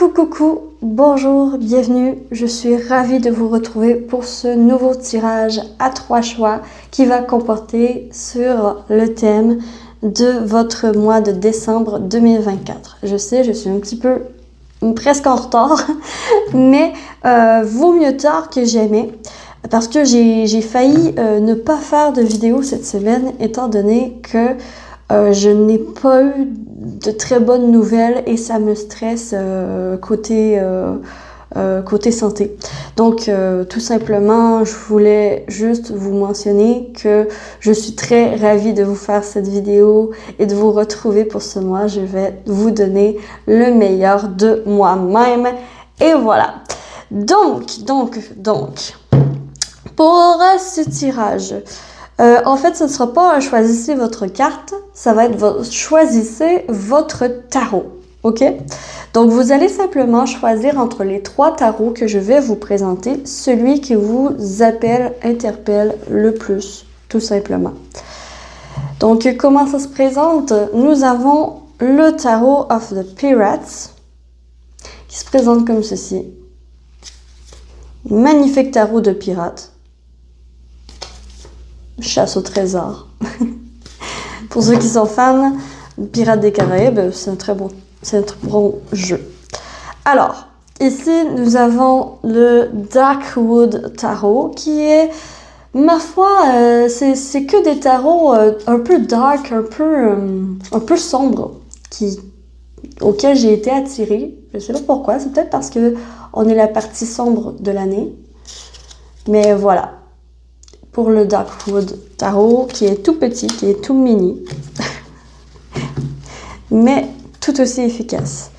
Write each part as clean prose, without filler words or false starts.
Coucou, bonjour, bienvenue, je suis ravie de vous retrouver pour ce nouveau tirage à 3 choix qui va comporter sur le thème de votre mois de décembre 2024. Je sais, je suis un petit peu presque en retard, mais vaut mieux tard que jamais parce que j'ai failli ne pas faire de vidéo cette semaine étant donné que je n'ai pas eu de très bonnes nouvelles et ça me stresse côté santé. Donc tout simplement, je voulais juste vous mentionner que je suis très ravie de vous faire cette vidéo et de vous retrouver pour ce mois. Je vais vous donner le meilleur de moi-même. Et voilà. Donc, pour ce tirage, en fait, ce ne sera pas un choisissez votre carte, ça va être choisissez votre tarot, ok? Donc, vous allez simplement choisir entre les 3 tarots que je vais vous présenter, celui qui vous interpelle le plus, tout simplement. Donc, comment ça se présente? Nous avons le tarot of the Pirates, qui se présente comme ceci. Magnifique tarot de pirates. Chasse au trésor. Pour ceux qui sont fans, Pirates des Caraïbes, c'est un très bon jeu. Alors, ici, nous avons le Darkwood Tarot, qui est, ma foi, c'est que des tarots un peu dark, un peu sombres, auxquels j'ai été attirée. Je sais pas pourquoi, c'est peut-être parce que on est la partie sombre de l'année. Mais voilà. Pour le Darkwood Tarot, qui est tout petit, qui est tout mini, mais tout aussi efficace.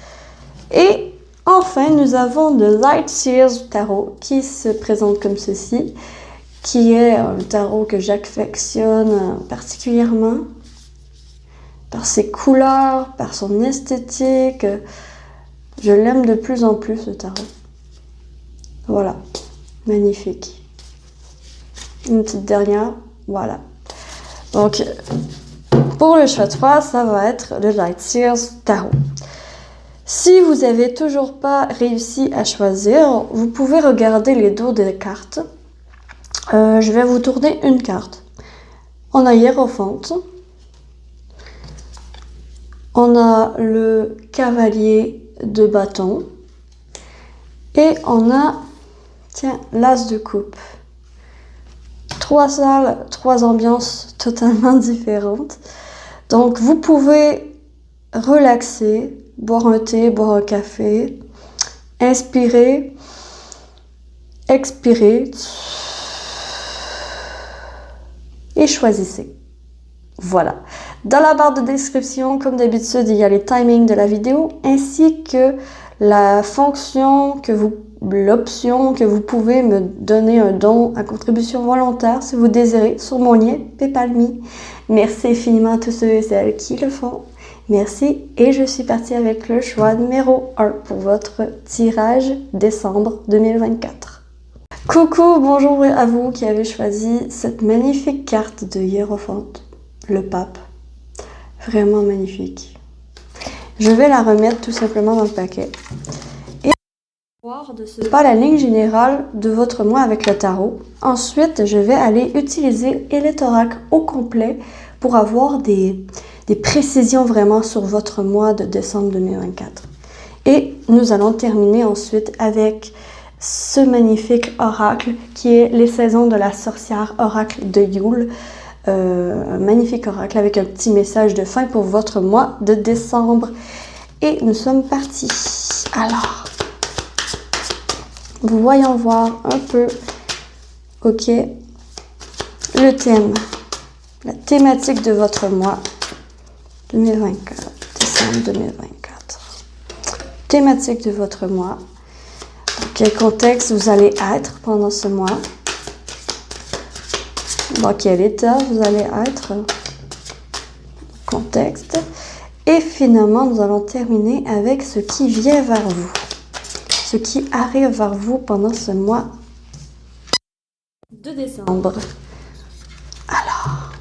Et enfin, nous avons le Lightseers Tarot, qui se présente comme ceci, qui est un tarot que j'affectionne particulièrement par ses couleurs, par son esthétique. Je l'aime de plus en plus, ce tarot. Voilà, magnifique. Une petite dernière, voilà. Donc, pour le choix 3, ça va être le Lightseers Tarot. Si vous n'avez toujours pas réussi à choisir, vous pouvez regarder les dos des cartes. Je vais vous tourner une carte. On a Hiérophante. On a le Cavalier de bâton. Et on a, tiens, l'As de coupe. 3 salles, 3 ambiances totalement différentes. Donc, vous pouvez relaxer, boire un thé, boire un café, inspirer, expirer et choisissez. Voilà. Dans la barre de description, comme d'habitude, il y a les timings de la vidéo ainsi que la fonction l'option que vous pouvez me donner un don à contribution volontaire si vous désirez sur mon lien PayPal.me. Merci infiniment à tous ceux et celles qui le font. Merci et je suis partie avec le choix numéro 1 pour votre tirage décembre 2024. Coucou, bonjour à vous qui avez choisi cette magnifique carte de Hiérophante, le pape. Vraiment magnifique. Je vais la remettre tout simplement dans le paquet. Pas la ligne générale de votre mois avec le tarot. Ensuite, je vais aller utiliser Elite Oracle au complet pour avoir des précisions vraiment sur votre mois de décembre 2024. Et nous allons terminer ensuite avec ce magnifique oracle qui est les saisons de la sorcière oracle de Yule. Un magnifique oracle avec un petit message de fin pour votre mois de décembre. Et nous sommes partis. Alors, voyons voir un peu, ok, le thème, la thématique de votre mois 2024, décembre 2024. Thématique de votre mois, dans quel contexte vous allez être pendant ce mois, dans quel état vous allez être, contexte, et finalement nous allons terminer avec ce qui vient vers vous. Ce qui arrive vers vous pendant ce mois de décembre. Alors,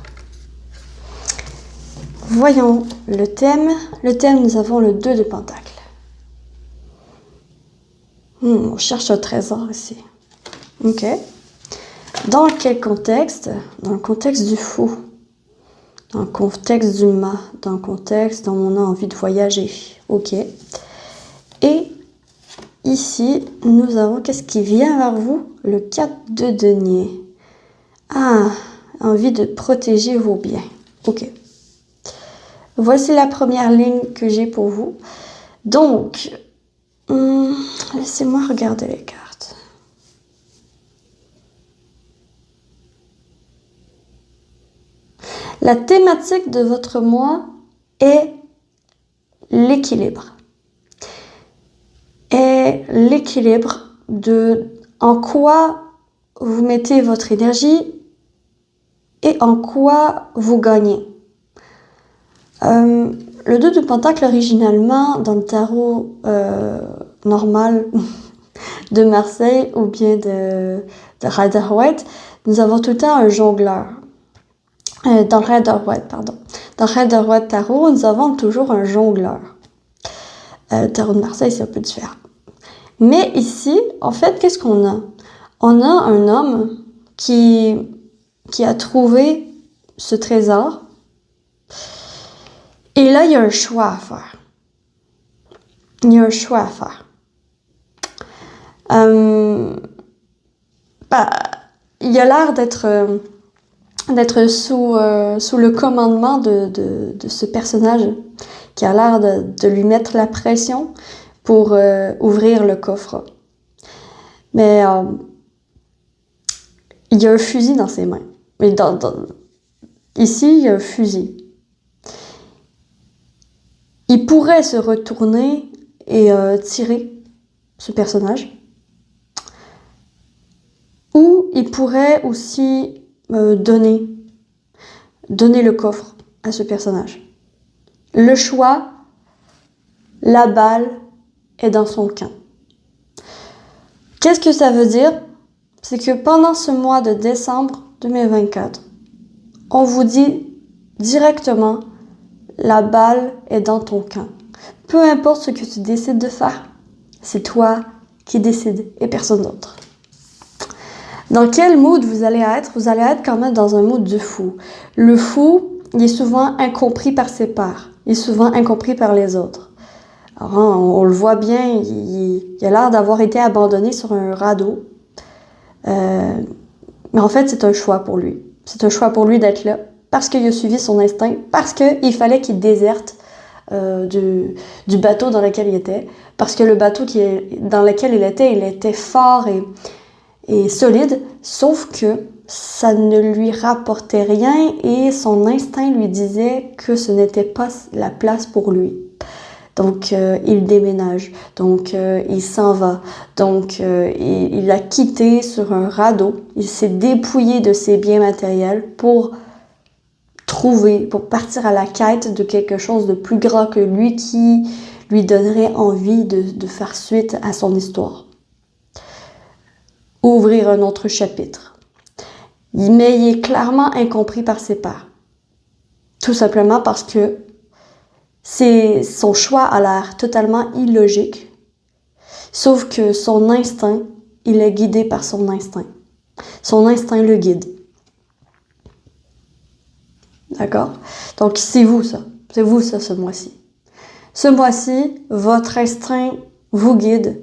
voyons le thème. Le thème, nous avons le 2 de Pentacle. On cherche un trésor ici. Ok. Dans quel contexte? Dans le contexte du fou. Dans le contexte du mât. Dans le contexte dont on a envie de voyager. Ok. Et ici, nous avons qu'est-ce qui vient vers vous? Le 4 de denier. Ah, envie de protéger vos biens. Ok. Voici la première ligne que j'ai pour vous. Donc, laissez-moi regarder les cartes. La thématique de votre mois est l'équilibre. Et l'équilibre de en quoi vous mettez votre énergie et en quoi vous gagnez. Le 2 de Pentacle, originalement, dans le tarot normal de Marseille ou bien de Rider-Waite, nous avons tout le temps un jongleur. Dans le Rider-Waite, pardon. Dans le Rider-Waite tarot, nous avons toujours un jongleur. Le tarot de Marseille, c'est un peu différent. Mais ici, en fait, qu'est-ce qu'on a? On a un homme qui a trouvé ce trésor. Et là, il y a un choix à faire. Il y a un choix à faire. Il a l'air d'être sous le commandement de ce personnage qui a l'air de lui mettre la pression pour ouvrir le coffre. Mais il y a un fusil dans ses mains. Mais ici, il y a un fusil. Il pourrait se retourner et tirer ce personnage. Ou il pourrait aussi donner le coffre à ce personnage. Le choix, la balle est dans son camp. Qu'est-ce que ça veut dire? C'est que pendant ce mois de décembre 2024, on vous dit directement, la balle est dans ton camp. Peu importe ce que tu décides de faire, c'est toi qui décides et personne d'autre. Dans quel mood vous allez être? Vous allez être quand même dans un mood de fou. Le fou, il est souvent incompris par ses pairs. Il est souvent incompris par les autres. Alors, on le voit bien, il a l'air d'avoir été abandonné sur un radeau. Mais en fait, c'est un choix pour lui. C'est un choix pour lui d'être là parce qu'il a suivi son instinct, parce qu'il fallait qu'il déserte du bateau dans lequel il était, parce que le bateau dans lequel il était fort et solide, sauf que ça ne lui rapportait rien et son instinct lui disait que ce n'était pas la place pour lui. Donc, il déménage, donc il s'en va, donc il a quitté sur un radeau, il s'est dépouillé de ses biens matériels pour partir à la quête de quelque chose de plus grand que lui qui lui donnerait envie de faire suite à son histoire. Ouvrir un autre chapitre. Mais il est clairement incompris par ses pairs. Tout simplement parce que son choix a l'air totalement illogique. Sauf que son instinct, il est guidé par son instinct. Son instinct le guide. D'accord? Donc, c'est vous ça. C'est vous ça ce mois-ci. Ce mois-ci, votre instinct vous guide.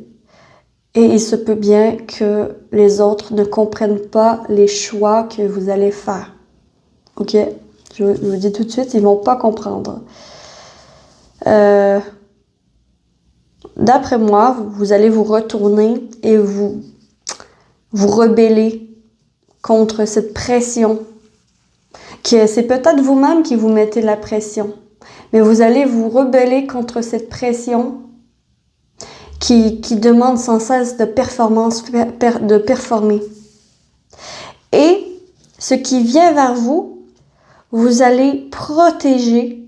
Et il se peut bien que les autres ne comprennent pas les choix que vous allez faire. Ok? Je vous dis tout de suite, ils vont pas comprendre. D'après moi, vous allez vous retourner et vous rebeller contre cette pression. C'est peut-être vous-même qui vous mettez la pression, mais vous allez vous rebeller contre cette pression qui demande sans cesse de performer. Et ce qui vient vers vous, vous allez protéger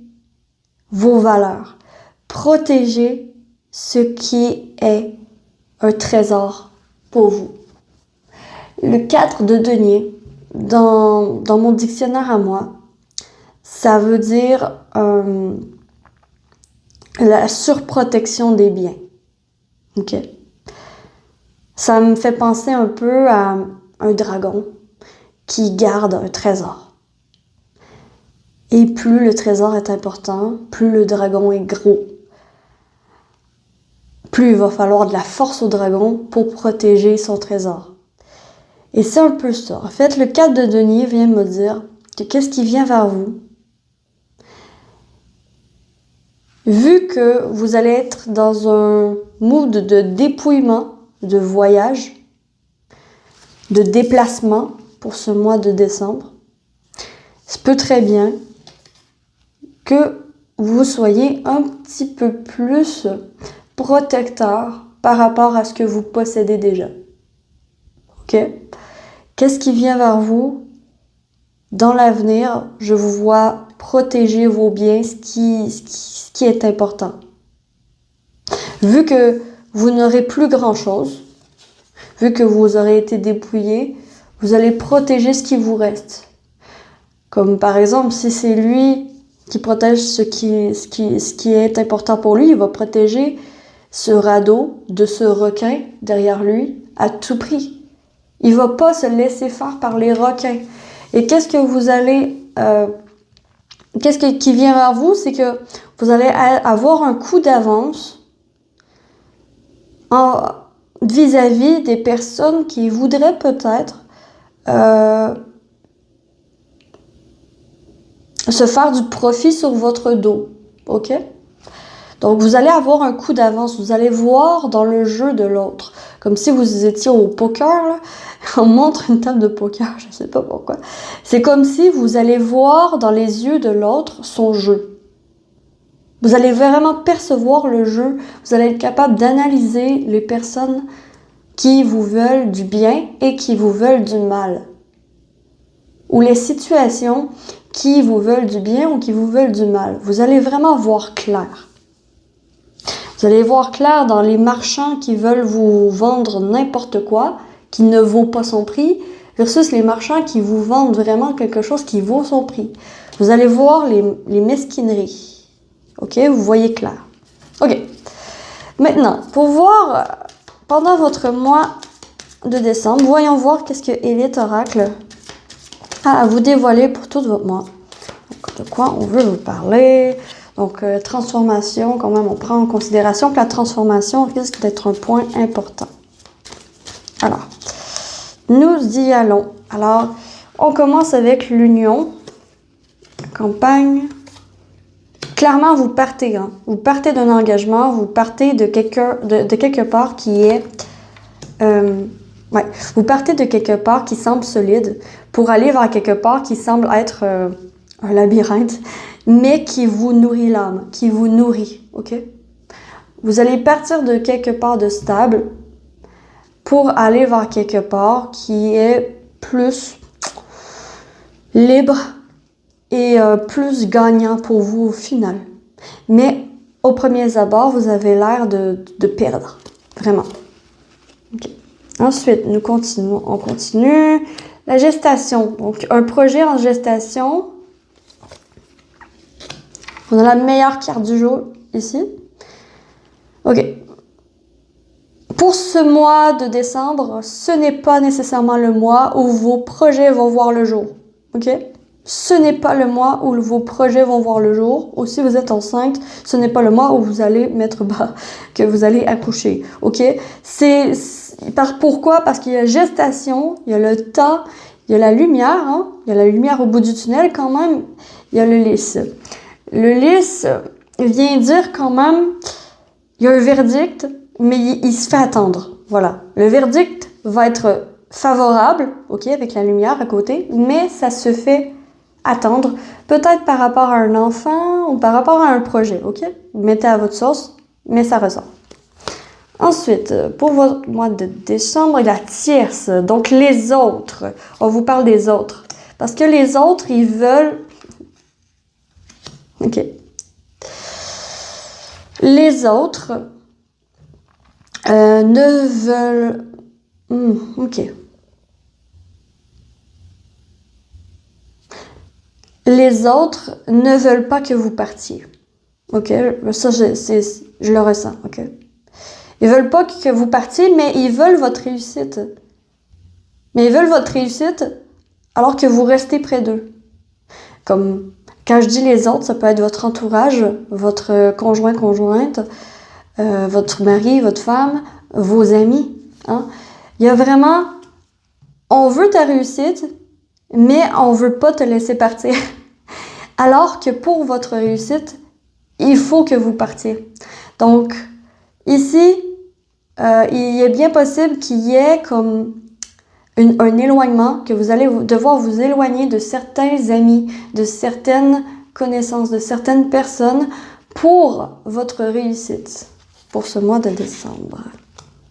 vos valeurs, protéger ce qui est un trésor pour vous. Le 4 de denier, dans mon dictionnaire à moi, ça veut dire la surprotection des biens. Ok? Ça me fait penser un peu à un dragon qui garde un trésor. Et plus le trésor est important, plus le dragon est gros. Plus il va falloir de la force au dragon pour protéger son trésor. Et c'est un peu ça. En fait, le 4 de denier vient me dire que qu'est-ce qui vient vers vous? Vu que vous allez être dans un mood de dépouillement, de voyage, de déplacement pour ce mois de décembre, ça peut très bien que vous soyez un petit peu plus protecteur par rapport à ce que vous possédez déjà. Ok? Qu'est-ce qui vient vers vous? Dans l'avenir, je vous vois protéger vos biens, ce qui est important. Vu que vous n'aurez plus grand-chose, vu que vous aurez été dépouillé, vous allez protéger ce qui vous reste. Comme par exemple, si c'est lui qui protège ce qui est important pour lui, il va protéger ce radeau de ce requin derrière lui à tout prix. Il va pas se laisser faire par les requins. Et qu'est-ce que vous allez... qui vient vers vous, c'est que vous allez avoir un coup d'avance vis-à-vis des personnes qui voudraient peut-être se faire du profit sur votre dos. Ok? Donc, vous allez avoir un coup d'avance. Vous allez voir dans le jeu de l'autre. Comme si vous étiez au poker, là. On montre une table de poker, je sais pas pourquoi. C'est comme si vous allez voir dans les yeux de l'autre son jeu. Vous allez vraiment percevoir le jeu. Vous allez être capable d'analyser les personnes qui vous veulent du bien et qui vous veulent du mal. Ou les situations qui vous veulent du bien ou qui vous veulent du mal. Vous allez vraiment voir clair. Vous allez voir clair dans les marchands qui veulent vous vendre n'importe quoi, qui ne vaut pas son prix, versus les marchands qui vous vendent vraiment quelque chose qui vaut son prix. Vous allez voir les mesquineries. Ok? Vous voyez clair. Ok. Maintenant, pour voir, pendant votre mois de décembre, voyons voir qu'est-ce que Élite Oracle a à vous dévoiler pour tout votre mois. Donc, de quoi on veut vous parler? Donc, transformation, quand même, on prend en considération que la transformation risque d'être un point important. Alors, nous y allons. Alors, on commence avec l'union, campagne. Clairement, vous partez. Hein. Vous partez d'un engagement, vous partez de quelque part qui est... vous partez de quelque part qui semble solide pour aller vers quelque part qui semble être un labyrinthe, mais qui vous nourrit l'âme, qui vous nourrit, ok? Vous allez partir de quelque part de stable pour aller vers quelque part qui est plus libre et plus gagnant pour vous au final. Mais au premier abord, vous avez l'air de perdre, vraiment. Okay. Ensuite, nous continuons. On continue. La gestation. Donc, un projet en gestation. On a la meilleure carte du jour ici. OK. Pour ce mois de décembre, ce n'est pas nécessairement le mois où vos projets vont voir le jour. OK? Ce n'est pas le mois où vos projets vont voir le jour. Ou si vous êtes enceinte, ce n'est pas le mois où vous allez mettre bas, que vous allez accoucher. OK? Pourquoi? Parce qu'il y a gestation, il y a le temps, il y a la lumière, hein? Il y a la lumière au bout du tunnel quand même. Il y a le lys. Le lys vient dire quand même, il y a un verdict, mais il se fait attendre. Voilà. Le verdict va être favorable, ok, avec la lumière à côté, mais ça se fait attendre, peut-être par rapport à un enfant ou par rapport à un projet, ok? Mettez à votre sauce, mais ça ressort. Ensuite, pour votre mois de décembre, la tierce, donc les autres. On vous parle des autres. Parce que les autres, ils veulent... OK. Les autres ne veulent... OK. Les autres ne veulent pas que vous partiez. OK? Ça, je le ressens. OK? Ils veulent pas que vous partiez, mais ils veulent votre réussite. Mais ils veulent votre réussite alors que vous restez près d'eux. Comme quand je dis les autres, ça peut être votre entourage, votre conjoint, conjointe, votre mari, votre femme, vos amis. Hein? Il y a vraiment, on veut ta réussite, mais on veut pas te laisser partir. Alors que pour votre réussite, il faut que vous partiez. Donc, ici, il est bien possible qu'il y ait comme un éloignement, que vous allez devoir vous éloigner de certains amis, de certaines connaissances, de certaines personnes pour votre réussite, pour ce mois de décembre.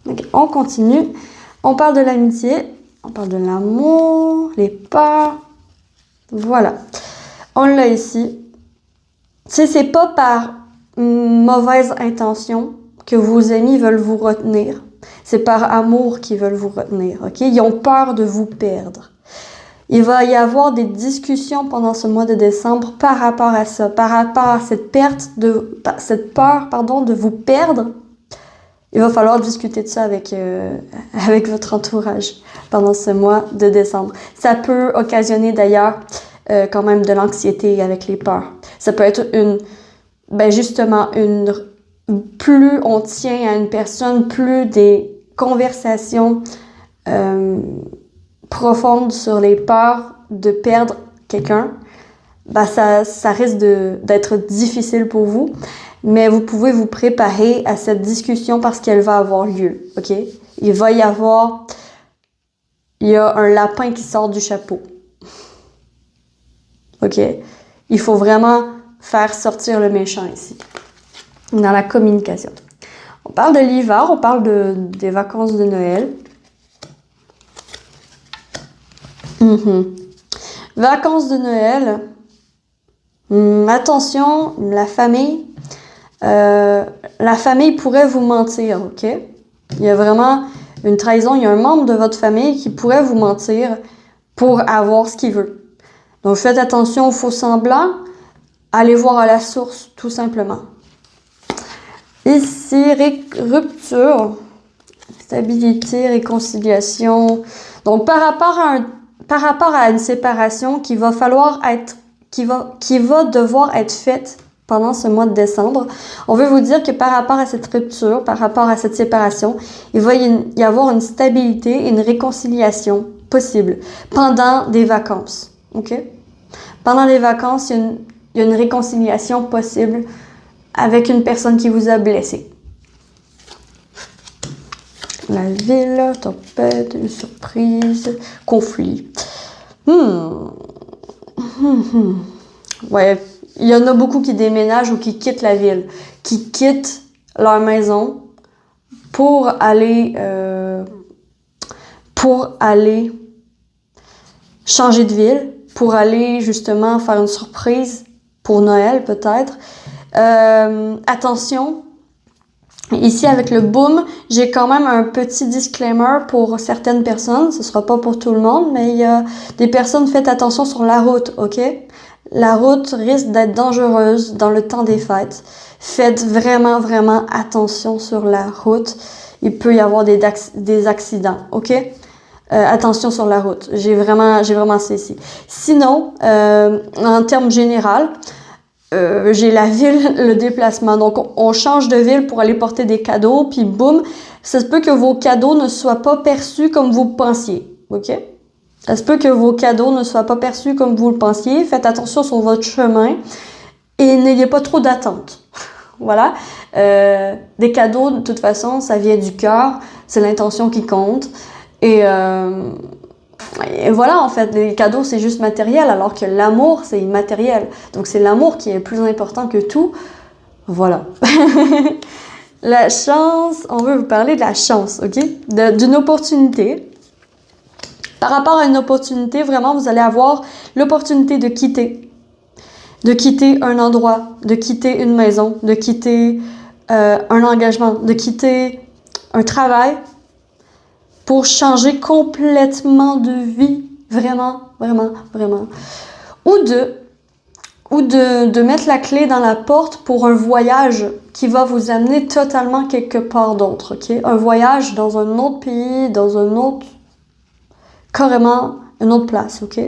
Okay, on continue. On parle de l'amitié, on parle de l'amour, les peurs. Voilà. On l'a ici. Si c'est pas par mauvaise intention que vos amis veulent vous retenir, c'est par amour qu'ils veulent vous retenir, ok? Ils ont peur de vous perdre. Il va y avoir des discussions pendant ce mois de décembre par rapport à ça, par rapport à cette peur, de vous perdre. Il va falloir discuter de ça avec votre entourage pendant ce mois de décembre. Ça peut occasionner d'ailleurs quand même de l'anxiété avec les peurs. Ça peut être plus on tient à une personne, plus des conversations profondes sur les peurs de perdre quelqu'un, ça risque d'être difficile pour vous, mais vous pouvez vous préparer à cette discussion parce qu'elle va avoir lieu, ok? Il y a un lapin qui sort du chapeau, ok? Il faut vraiment faire sortir le méchant ici, dans la communication. On parle de l'hiver, on parle des vacances de Noël. Vacances de Noël. Attention, la famille pourrait vous mentir, ok? Il y a vraiment une trahison, il y a un membre de votre famille qui pourrait vous mentir pour avoir ce qu'il veut. Donc faites attention aux faux semblants, allez voir à la source, tout simplement. Ici, rupture, stabilité, réconciliation. Donc, par rapport à une séparation qui va devoir être faite pendant ce mois de décembre, on veut vous dire que par rapport à cette rupture, par rapport à cette séparation, il va y avoir une stabilité et une réconciliation possible pendant des vacances. OK? Pendant les vacances, il y a une réconciliation possible avec une personne qui vous a blessé. La ville, tempête, une surprise, conflit. Ouais, il y en a beaucoup qui déménagent ou qui quittent la ville, qui quittent leur maison pour aller changer de ville, pour aller justement faire une surprise pour Noël peut-être. Attention, ici avec le boom, j'ai quand même un petit disclaimer pour certaines personnes, ce sera pas pour tout le monde, mais il y a des personnes, faites attention sur la route, ok? La route risque d'être dangereuse dans le temps des fêtes. Faites vraiment, vraiment attention sur la route. Il peut y avoir des accidents, ok? Attention sur la route. J'ai vraiment ça ici. Sinon, en termes général, j'ai la ville, le déplacement. Donc, on change de ville pour aller porter des cadeaux, puis boum, ça se peut que vos cadeaux ne soient pas perçus comme vous le pensiez, ok? Ça se peut que vos cadeaux ne soient pas perçus comme vous le pensiez. Faites attention sur votre chemin et n'ayez pas trop d'attentes. Voilà. Des cadeaux, de toute façon, ça vient du cœur. C'est l'intention qui compte. Et voilà, en fait, les cadeaux, c'est juste matériel, alors que l'amour, c'est immatériel. Donc, c'est l'amour qui est plus important que tout. Voilà. La chance, on veut vous parler de la chance, ok? D'une opportunité. Par rapport à une opportunité, vraiment, vous allez avoir l'opportunité de quitter un endroit, de quitter une maison, de quitter un engagement, de quitter un travail pour changer complètement de vie, vraiment, vraiment, vraiment. ou de mettre la clé dans la porte pour un voyage qui va vous amener totalement quelque part d'autre, ok? Un voyage dans un autre pays, dans un autre, carrément une autre place, ok?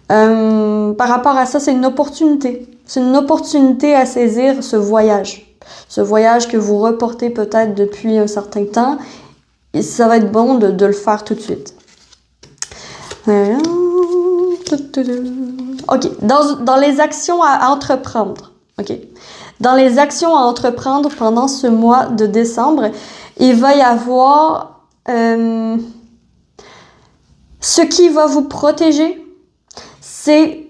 Par rapport à ça, c'est une opportunité. C'est une opportunité à saisir, ce voyage. Ce voyage que vous reportez peut-être depuis un certain temps. Et ça va être bon de le faire tout de suite. OK. Dans les actions à entreprendre. OK. Dans les actions à entreprendre pendant ce mois de décembre, il va y avoir ce qui va vous protéger, c'est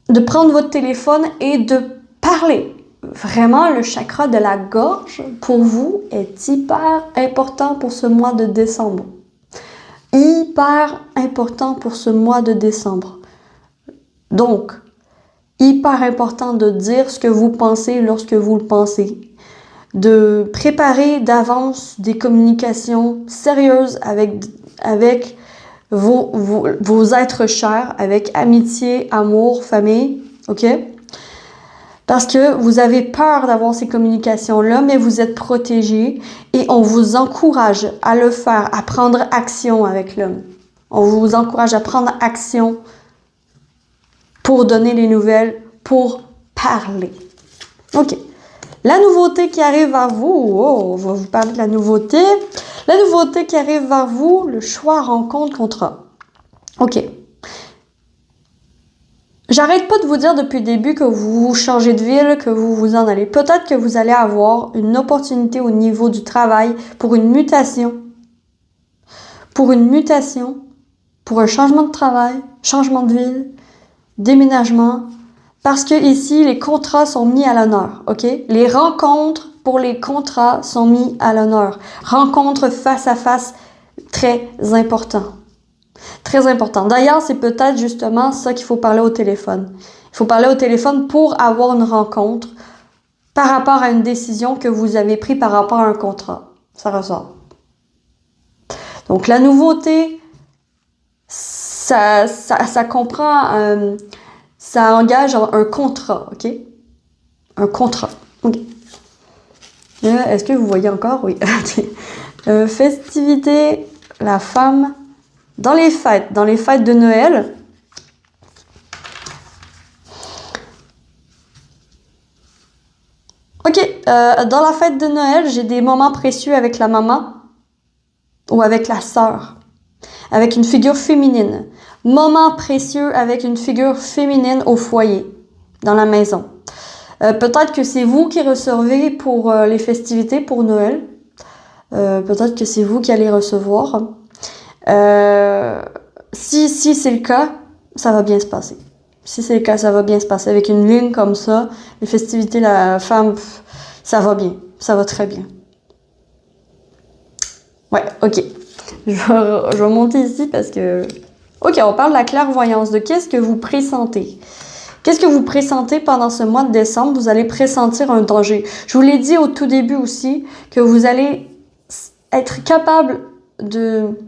de prendre votre téléphone et de parler. Vraiment, le chakra de la gorge, pour vous, est hyper important pour ce mois de décembre. Hyper important pour ce mois de décembre. Donc, hyper important de dire ce que vous pensez lorsque vous le pensez. De préparer d'avance des communications sérieuses avec vos êtres chers, avec amitié, amour, famille, ok? Parce que vous avez peur d'avoir ces communications-là, mais vous êtes protégé et on vous encourage à le faire, à prendre action avec l'homme. On vous encourage à prendre action pour donner les nouvelles, pour parler. OK. La nouveauté qui arrive vers vous, on va vous parler de la nouveauté. La nouveauté qui arrive vers vous, le choix, rencontre, contrat. OK. J'arrête pas de vous dire depuis le début que vous changez de ville, que vous vous en allez. Peut-être que vous allez avoir une opportunité au niveau du travail pour une mutation. Pour une mutation, pour un changement de travail, changement de ville, déménagement. Parce que ici, les contrats sont mis à l'honneur, OK? Les rencontres pour les contrats sont mis à l'honneur. Rencontres face à face, très important. Très important. D'ailleurs, c'est peut-être justement ça qu'il faut parler au téléphone. Il faut parler au téléphone pour avoir une rencontre par rapport à une décision que vous avez prise par rapport à un contrat. Ça ressort. Donc, la nouveauté, ça comprend, ça engage un contrat, OK? Un contrat. OK. Est-ce que vous voyez encore? Oui. Festivité, la femme... Dans les fêtes de Noël, OK, dans la fête de Noël, j'ai des moments précieux avec la maman ou avec la sœur, avec une figure féminine. Moments précieux avec une figure féminine au foyer, dans la maison. Peut-être que c'est vous qui recevez pour les festivités pour Noël. Peut-être que c'est vous qui allez recevoir. Si c'est le cas, ça va bien se passer. Si c'est le cas, ça va bien se passer. Avec une ligne comme ça, les festivités, la femme, ça va bien. Ça va très bien. Ouais, OK. Je vais monter ici parce que... OK, on parle de la clairvoyance. De qu'est-ce que vous pressentez? Qu'est-ce que vous pressentez pendant ce mois de décembre? Vous allez pressentir un danger. Je vous l'ai dit au tout début aussi, que vous allez être capable de...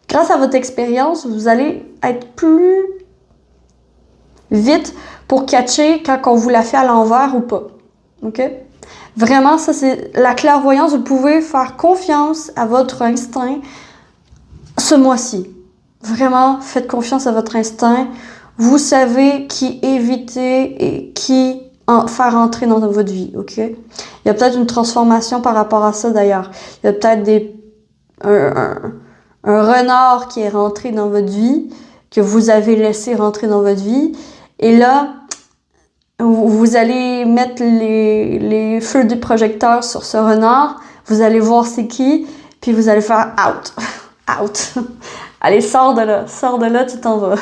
Grâce à votre expérience, vous allez être plus vite pour catcher quand on vous la fait à l'envers ou pas. OK? Vraiment, ça, c'est la clairvoyance. Vous pouvez faire confiance à votre instinct ce mois-ci. Vraiment, faites confiance à votre instinct. Vous savez qui éviter et qui faire entrer dans votre vie. OK? Il y a peut-être une transformation par rapport à ça, d'ailleurs. Il y a peut-être un renard qui est rentré dans votre vie, que vous avez laissé rentrer dans votre vie. Et là, vous allez mettre les feux du projecteur sur ce renard. Vous allez voir c'est qui, puis vous allez faire « out ». Out. Allez, sors de là, tu t'en vas.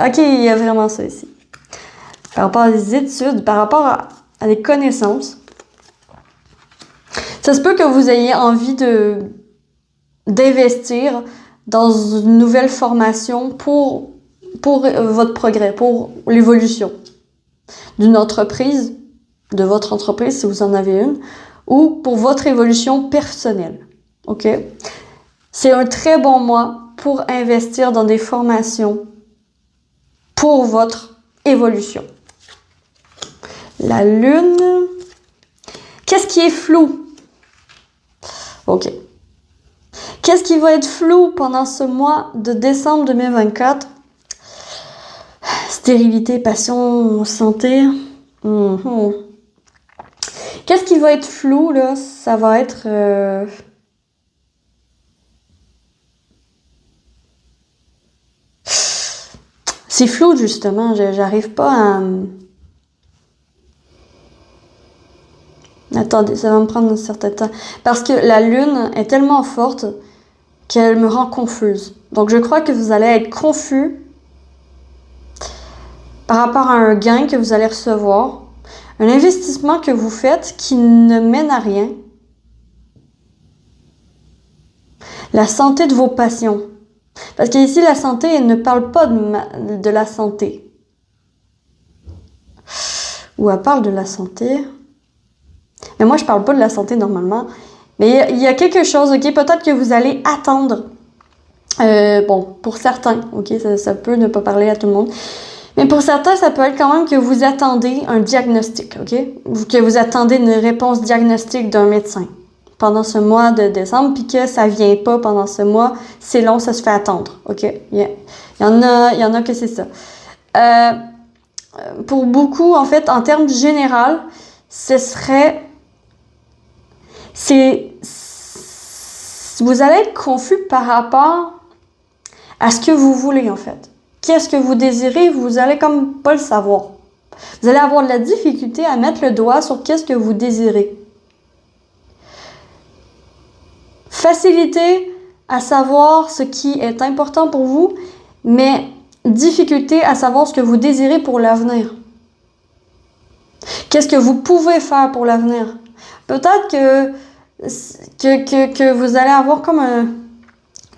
OK, il y a vraiment ça ici. Par rapport à des études, par rapport à des connaissances, ça se peut que vous ayez envie d'investir dans une nouvelle formation pour votre progrès, pour l'évolution d'une entreprise, de votre entreprise si vous en avez une, ou pour votre évolution personnelle. OK? C'est un très bon mois pour investir dans des formations pour votre évolution. La lune. Qu'est-ce qui est flou? Ok. Qu'est-ce qui va être flou pendant ce mois de décembre 2024? Stérilité, passion, santé. Qu'est-ce qui va être flou, là? Ça va être... C'est flou, justement. J'arrive pas à... Attendez, ça va me prendre un certain temps. Parce que la lune est tellement forte qu'elle me rend confuse. Donc, je crois que vous allez être confus par rapport à un gain que vous allez recevoir, un investissement que vous faites qui ne mène à rien, la santé de vos passions. Parce qu'ici, la santé, elle ne parle pas de la santé. Ou elle parle de la santé. Mais moi, je parle pas de la santé normalement. Mais il y a quelque chose, ok? Peut-être que vous allez attendre. Bon, pour certains, ok? Ça peut ne pas parler à tout le monde. Mais pour certains, ça peut être quand même que vous attendez un diagnostic, ok? Que vous attendez une réponse diagnostique d'un médecin pendant ce mois de décembre, puis que ça vient pas pendant ce mois, c'est long, ça se fait attendre, ok? Il y en a que c'est ça. Pour beaucoup, en fait, en termes général, ce serait... Vous allez être confus par rapport à ce que vous voulez, en fait. Qu'est-ce que vous désirez, vous allez comme pas le savoir. Vous allez avoir de la difficulté à mettre le doigt sur qu'est-ce que vous désirez. Facilité à savoir ce qui est important pour vous, mais difficulté à savoir ce que vous désirez pour l'avenir. Qu'est-ce que vous pouvez faire pour l'avenir? Peut-être que vous allez avoir comme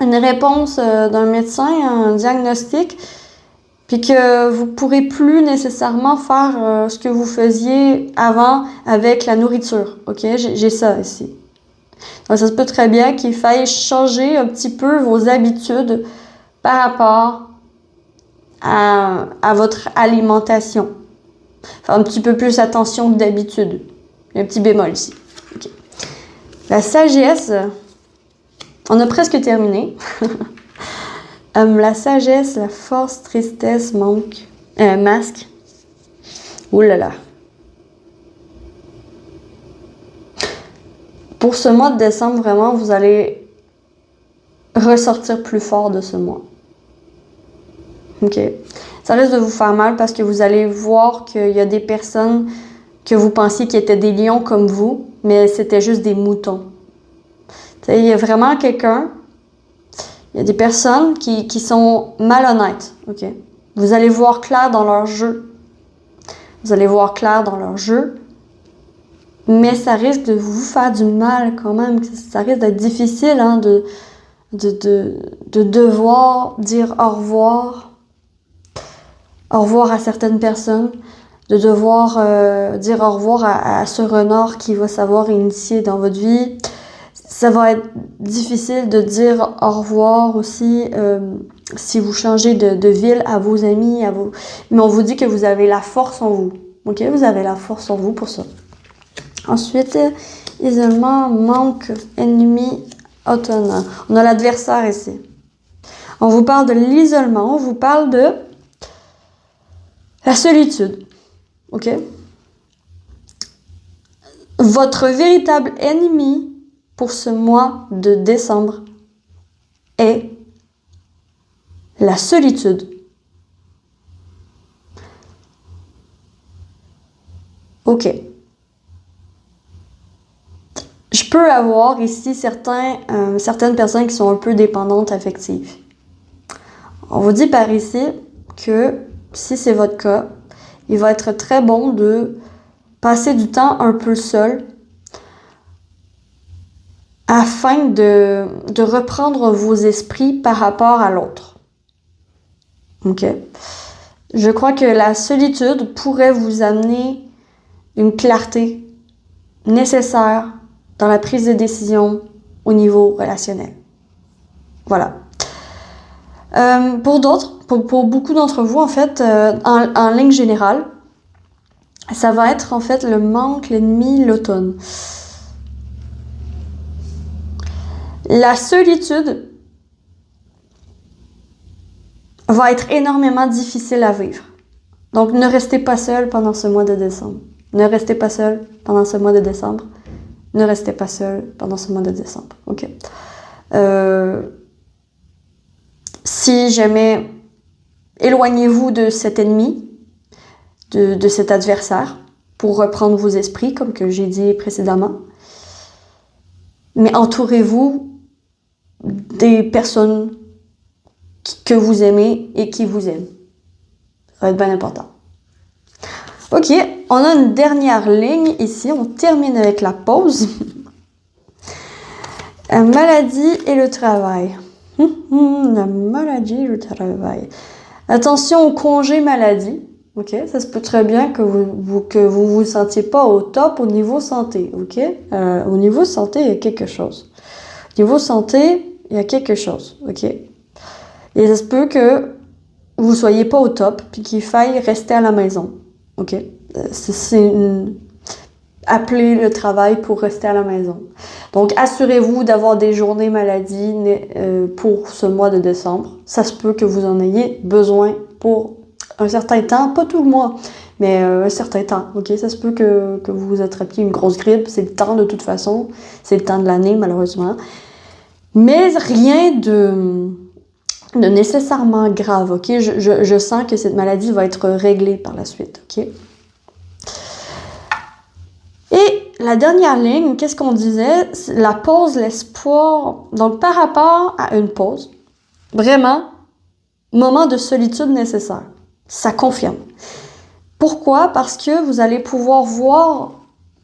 une réponse d'un médecin, un diagnostic, puis que vous pourrez plus nécessairement faire ce que vous faisiez avant avec la nourriture. Ok, j'ai ça ici. Donc ça se peut très bien qu'il faille changer un petit peu vos habitudes par rapport à votre alimentation. Faire un petit peu plus attention que d'habitude. Il y a un petit bémol ici. Okay. La sagesse, on a presque terminé. La sagesse, la force, tristesse, manque, masque. Ouh là là. Pour ce mois de décembre, vraiment, vous allez ressortir plus fort de ce mois. Ok? Ça risque de vous faire mal parce que vous allez voir qu'il y a des personnes que vous pensiez qui étaient des lions comme vous, mais c'était juste des moutons. T'sais, il y a vraiment quelqu'un, il y a des personnes qui sont malhonnêtes. Ok? Vous allez voir clair dans leur jeu. Vous allez voir clair dans leur jeu. Mais ça risque de vous faire du mal quand même. Ça risque d'être difficile hein, de devoir dire au revoir. Au revoir à certaines personnes. De devoir dire au revoir à ce renard qui va savoir initier dans votre vie. Ça va être difficile de dire au revoir aussi si vous changez de ville à vos amis. Mais on vous dit que vous avez la force en vous. Ok, vous avez la force en vous pour ça. Ensuite, isolement, manque, ennemi, autonome. On a l'adversaire ici. On vous parle de l'isolement, on vous parle de la solitude. Ok? Votre véritable ennemi pour ce mois de décembre est la solitude. Ok. Je peux avoir ici certaines personnes qui sont un peu dépendantes affectives. On vous dit par ici que, si c'est votre cas, il va être très bon de passer du temps un peu seul afin de reprendre vos esprits par rapport à l'autre. Ok? Je crois que la solitude pourrait vous amener une clarté nécessaire dans la prise de décision au niveau relationnel. Voilà. Pour d'autres, pour beaucoup d'entre vous, en fait, en ligne générale, ça va être en fait le manque, l'ennemi, l'automne. La solitude va être énormément difficile à vivre. Donc, ne restez pas seul pendant ce mois de décembre. Ne restez pas seul pendant ce mois de décembre. Ne restez pas seul pendant ce mois de décembre. OK? Si jamais, éloignez-vous de cet ennemi, de cet adversaire, pour reprendre vos esprits, comme que j'ai dit précédemment. Mais entourez-vous des personnes que vous aimez et qui vous aiment. Ça va être bien important. OK, on a une dernière ligne ici. On termine avec la pause. La maladie et le travail. La maladie et le travail. Attention au congé maladie. OK, ça se peut très bien que vous sentiez pas au top au niveau santé. OK, au niveau santé, il y a quelque chose. Au niveau santé, il y a quelque chose. OK. Et ça se peut que vous soyez pas au top puis qu'il faille rester à la maison. OK? Appelez le travail pour rester à la maison. Donc, assurez-vous d'avoir des journées maladie pour ce mois de décembre. Ça se peut que vous en ayez besoin pour un certain temps, pas tout le mois, mais un certain temps. OK? Ça se peut que vous attrapiez une grosse grippe. C'est le temps de toute façon. C'est le temps de l'année, malheureusement. Mais rien de nécessairement grave, OK? Je sens que cette maladie va être réglée par la suite, OK? Et la dernière ligne, qu'est-ce qu'on disait? La pause, l'espoir. Donc, par rapport à une pause, vraiment, moment de solitude nécessaire. Ça confirme. Pourquoi? Parce que vous allez pouvoir voir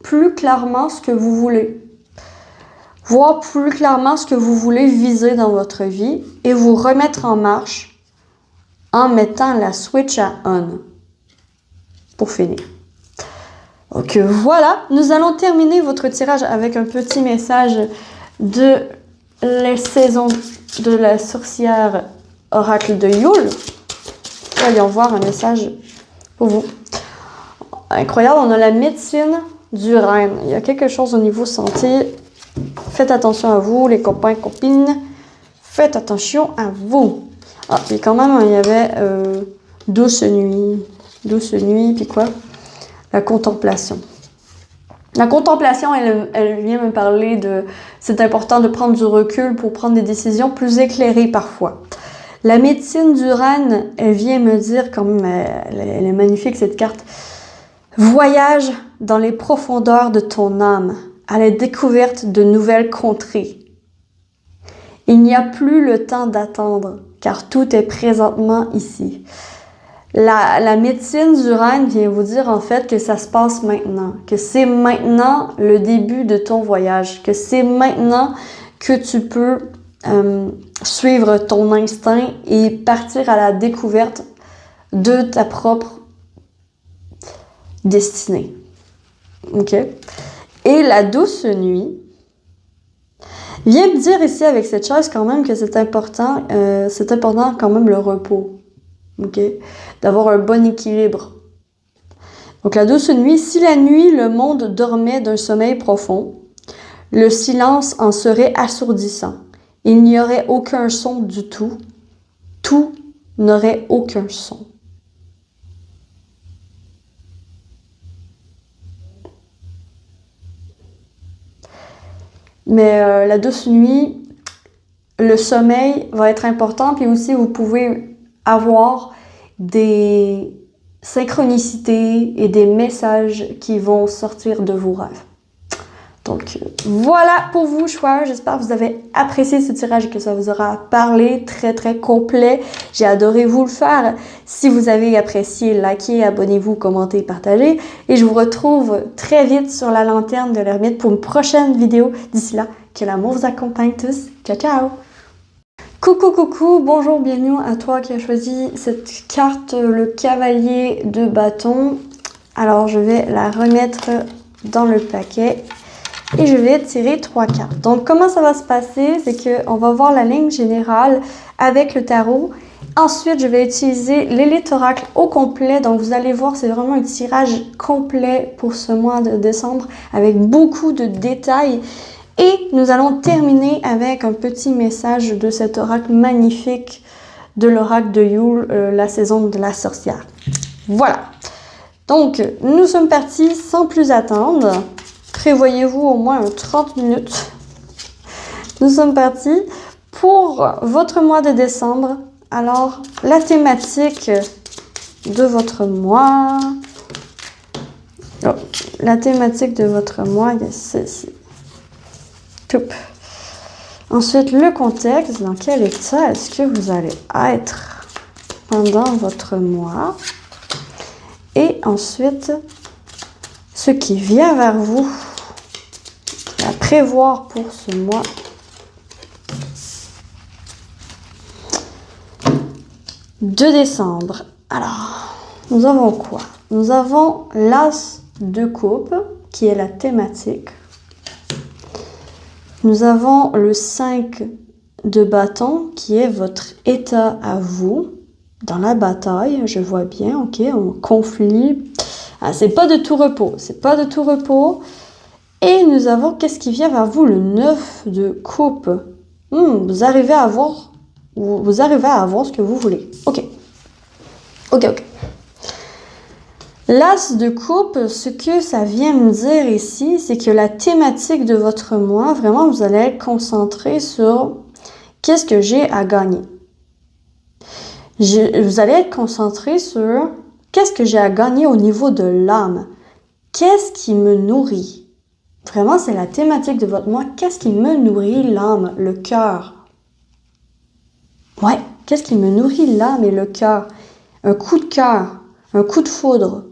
plus clairement ce que vous voulez. Voir plus clairement ce que vous voulez viser dans votre vie et vous remettre en marche en mettant la switch à on pour finir. Donc voilà, nous allons terminer votre tirage avec un petit message de les saisons de la sorcière oracle de Yule. Voyons voir un message pour vous. Incroyable, on a la médecine du Rhin. Il y a quelque chose au niveau santé. Faites attention à vous, les copains, copines. Faites attention à vous. Ah, puis quand même, il y avait douce nuit, puis quoi? La contemplation. La contemplation, elle vient me parler de... C'est important de prendre du recul pour prendre des décisions plus éclairées parfois. La médecine du Rhin, elle vient me dire, quand même, elle est magnifique cette carte. Voyage dans les profondeurs de ton âme, à la découverte de nouvelles contrées. Il n'y a plus le temps d'attendre, car tout est présentement ici. La médecine du Rhin vient vous dire en fait que ça se passe maintenant, que c'est maintenant le début de ton voyage, que c'est maintenant que tu peux suivre ton instinct et partir à la découverte de ta propre destinée. OK? Et la douce nuit vient me dire ici avec cette chose quand même que c'est important quand même le repos. OK? D'avoir un bon équilibre. Donc la douce nuit, si la nuit le monde dormait d'un sommeil profond, le silence en serait assourdissant. Il n'y aurait aucun son du tout. Tout n'aurait aucun son. Mais la douce nuit, le sommeil va être important, puis aussi vous pouvez avoir des synchronicités et des messages qui vont sortir de vos rêves. Donc voilà pour vous, choix. J'espère que vous avez apprécié ce tirage et que ça vous aura parlé. Très très complet. J'ai adoré vous le faire. Si vous avez apprécié, likez, abonnez-vous, commentez, partagez. Et je vous retrouve très vite sur la lanterne de l'ermite pour une prochaine vidéo. D'ici là, que l'amour vous accompagne tous. Ciao ciao! Coucou, bonjour, bienvenue à toi qui as choisi cette carte, le cavalier de bâton. Alors je vais la remettre dans le paquet. Et je vais tirer 3 cartes. Donc, comment ça va se passer? C'est qu'on va voir la ligne générale avec le tarot. Ensuite, je vais utiliser l'élite oracle au complet. Donc, vous allez voir, c'est vraiment un tirage complet pour ce mois de décembre avec beaucoup de détails. Et nous allons terminer avec un petit message de cet oracle magnifique de l'oracle de Yule, la saison de la sorcière. Voilà. Donc, nous sommes partis sans plus attendre. Prévoyez-vous au moins 30 minutes. Nous sommes partis pour votre mois de décembre. Alors, la thématique de votre mois. Oh, la thématique de votre mois, il y a celle-ci. Ensuite, le contexte. Dans quel état est-ce que vous allez être pendant votre mois? Et ensuite, ce qui vient vers vous à prévoir pour ce mois. De décembre. Alors, nous avons quoi? Nous avons l'as de coupe, qui est la thématique. Nous avons le 5 de bâton, qui est votre état à vous, dans la bataille, je vois bien, ok, en conflit. Ah, c'est pas de tout repos, c'est pas de tout repos. Et nous avons, qu'est-ce qui vient vers vous? Le 9 de coupe. Vous arrivez à avoir ce que vous voulez. Ok. L'as de coupe, ce que ça vient me dire ici, c'est que la thématique de votre mois, vraiment, vous allez être concentré sur qu'est-ce que j'ai à gagner. Vous allez être concentré sur qu'est-ce que j'ai à gagner au niveau de l'âme. Qu'est-ce qui me nourrit? Vraiment, c'est la thématique de votre mois. Qu'est-ce qui me nourrit l'âme, le cœur? Ouais, qu'est-ce qui me nourrit l'âme et le cœur? Un coup de cœur, un coup de foudre.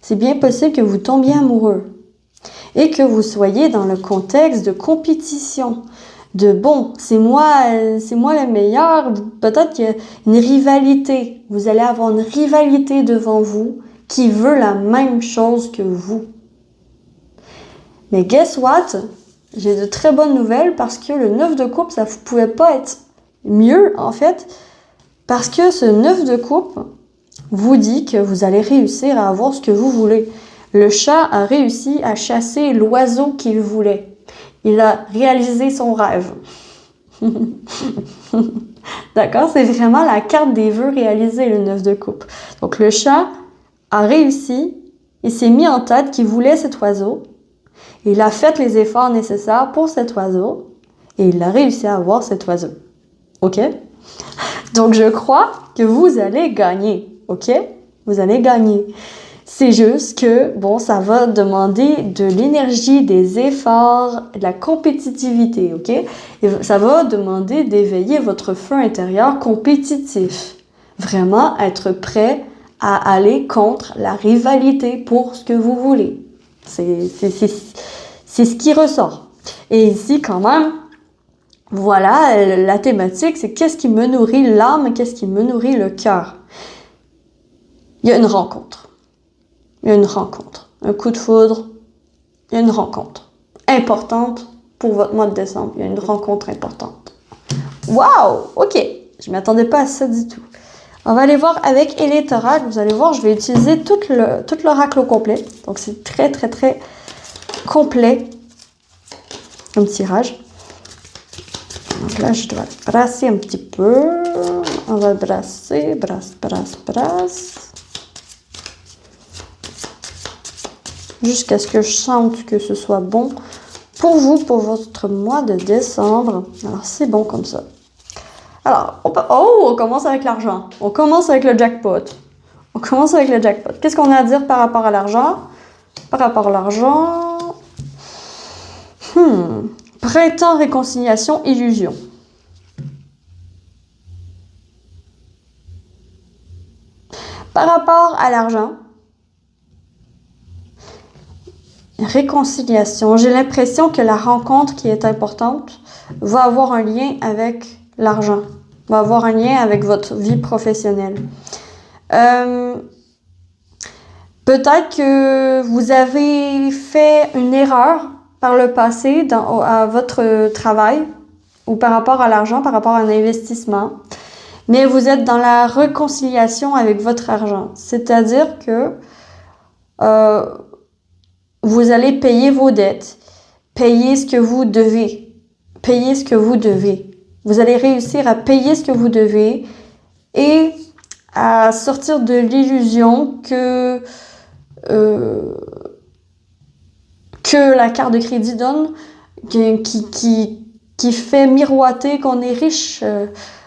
C'est bien possible que vous tombiez amoureux et que vous soyez dans le contexte de compétition. De bon, c'est moi le meilleur. Peut-être qu'il y a une rivalité. Vous allez avoir une rivalité devant vous qui veut la même chose que vous. Mais guess what? J'ai de très bonnes nouvelles parce que le 9 de coupe, ça ne pouvait pas être mieux en fait. Parce que ce 9 de coupe vous dit que vous allez réussir à avoir ce que vous voulez. Le chat a réussi à chasser l'oiseau qu'il voulait. Il a réalisé son rêve. D'accord? C'est vraiment la carte des vœux réalisés, le 9 de coupe. Donc le chat a réussi, il s'est mis en tête qu'il voulait cet oiseau. Il a fait les efforts nécessaires pour cet oiseau et il a réussi à avoir cet oiseau. Ok? Donc je crois que vous allez gagner. Ok? Vous allez gagner. C'est juste que, bon, ça va demander de l'énergie, des efforts, de la compétitivité, ok? Et ça va demander d'éveiller votre feu intérieur compétitif. Vraiment être prêt à aller contre la rivalité pour ce que vous voulez. C'est ce qui ressort. Et ici, quand même, voilà, la thématique, c'est qu'est-ce qui me nourrit l'âme, qu'est-ce qui me nourrit le cœur. Il y a une rencontre. Il y a une rencontre. Un coup de foudre. Il y a une rencontre importante pour votre mois de décembre. Il y a une rencontre importante. Waouh! Ok. Je ne m'attendais pas à ça du tout. On va aller voir avec Élite Oracle. Vous allez voir, je vais utiliser tout l'oracle au complet. Donc, c'est très, très, très complet comme tirage. Donc là, je dois brasser un petit peu. On va brasser, brasse. Jusqu'à ce que je sente que ce soit bon pour vous, pour votre mois de décembre. Alors, c'est bon comme ça. Alors, on commence avec l'argent. On commence avec le jackpot. Qu'est-ce qu'on a à dire par rapport à l'argent? Par rapport à l'argent... Printemps, réconciliation, illusion. Par rapport à l'argent, réconciliation. J'ai l'impression que la rencontre qui est importante va avoir un lien avec l'argent, va avoir un lien avec votre vie professionnelle. Peut-être que vous avez fait une erreur par le passé à votre travail ou par rapport à l'argent, par rapport à un investissement. Mais vous êtes dans la réconciliation avec votre argent. C'est-à-dire que vous allez payer vos dettes, payer ce que vous devez, payer ce que vous devez. Vous allez réussir à payer ce que vous devez et à sortir de l'illusion que la carte de crédit donne, qui fait miroiter qu'on est riche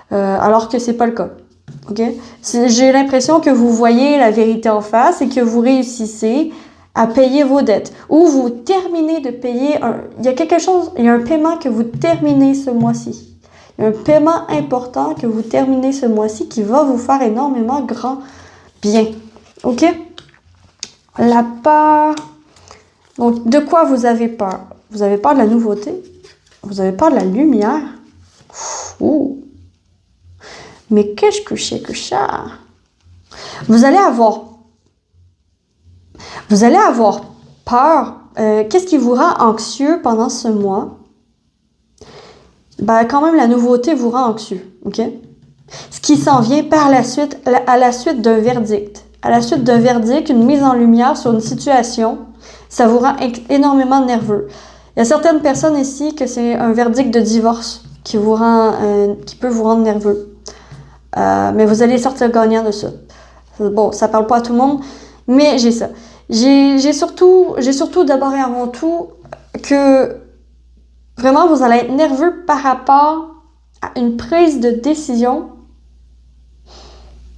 alors que c'est pas le cas. Okay? J'ai l'impression que vous voyez la vérité en face et que vous réussissez à payer vos dettes. Ou vous terminez de payer il y a un paiement que vous terminez ce mois-ci. Il y a un paiement important que vous terminez ce mois-ci qui va vous faire énormément grand bien. OK? La peur. Donc, de quoi vous avez peur? Vous avez peur de la nouveauté? Vous avez peur de la lumière? Ouh! Mais qu'est-ce que c'est que ça? Vous allez avoir peur. Qu'est-ce qui vous rend anxieux pendant ce mois? Ben, quand même, la nouveauté vous rend anxieux. OK? Ce qui s'en vient par la suite, à la suite d'un verdict. À la suite d'un verdict, une mise en lumière sur une situation, ça vous rend énormément nerveux. Il y a certaines personnes ici que c'est un verdict de divorce qui peut vous rendre nerveux. Mais vous allez sortir gagnant de ça. Bon, ça parle pas à tout le monde, mais j'ai ça. J'ai surtout d'abord et avant tout que vraiment vous allez être nerveux par rapport à une prise de décision,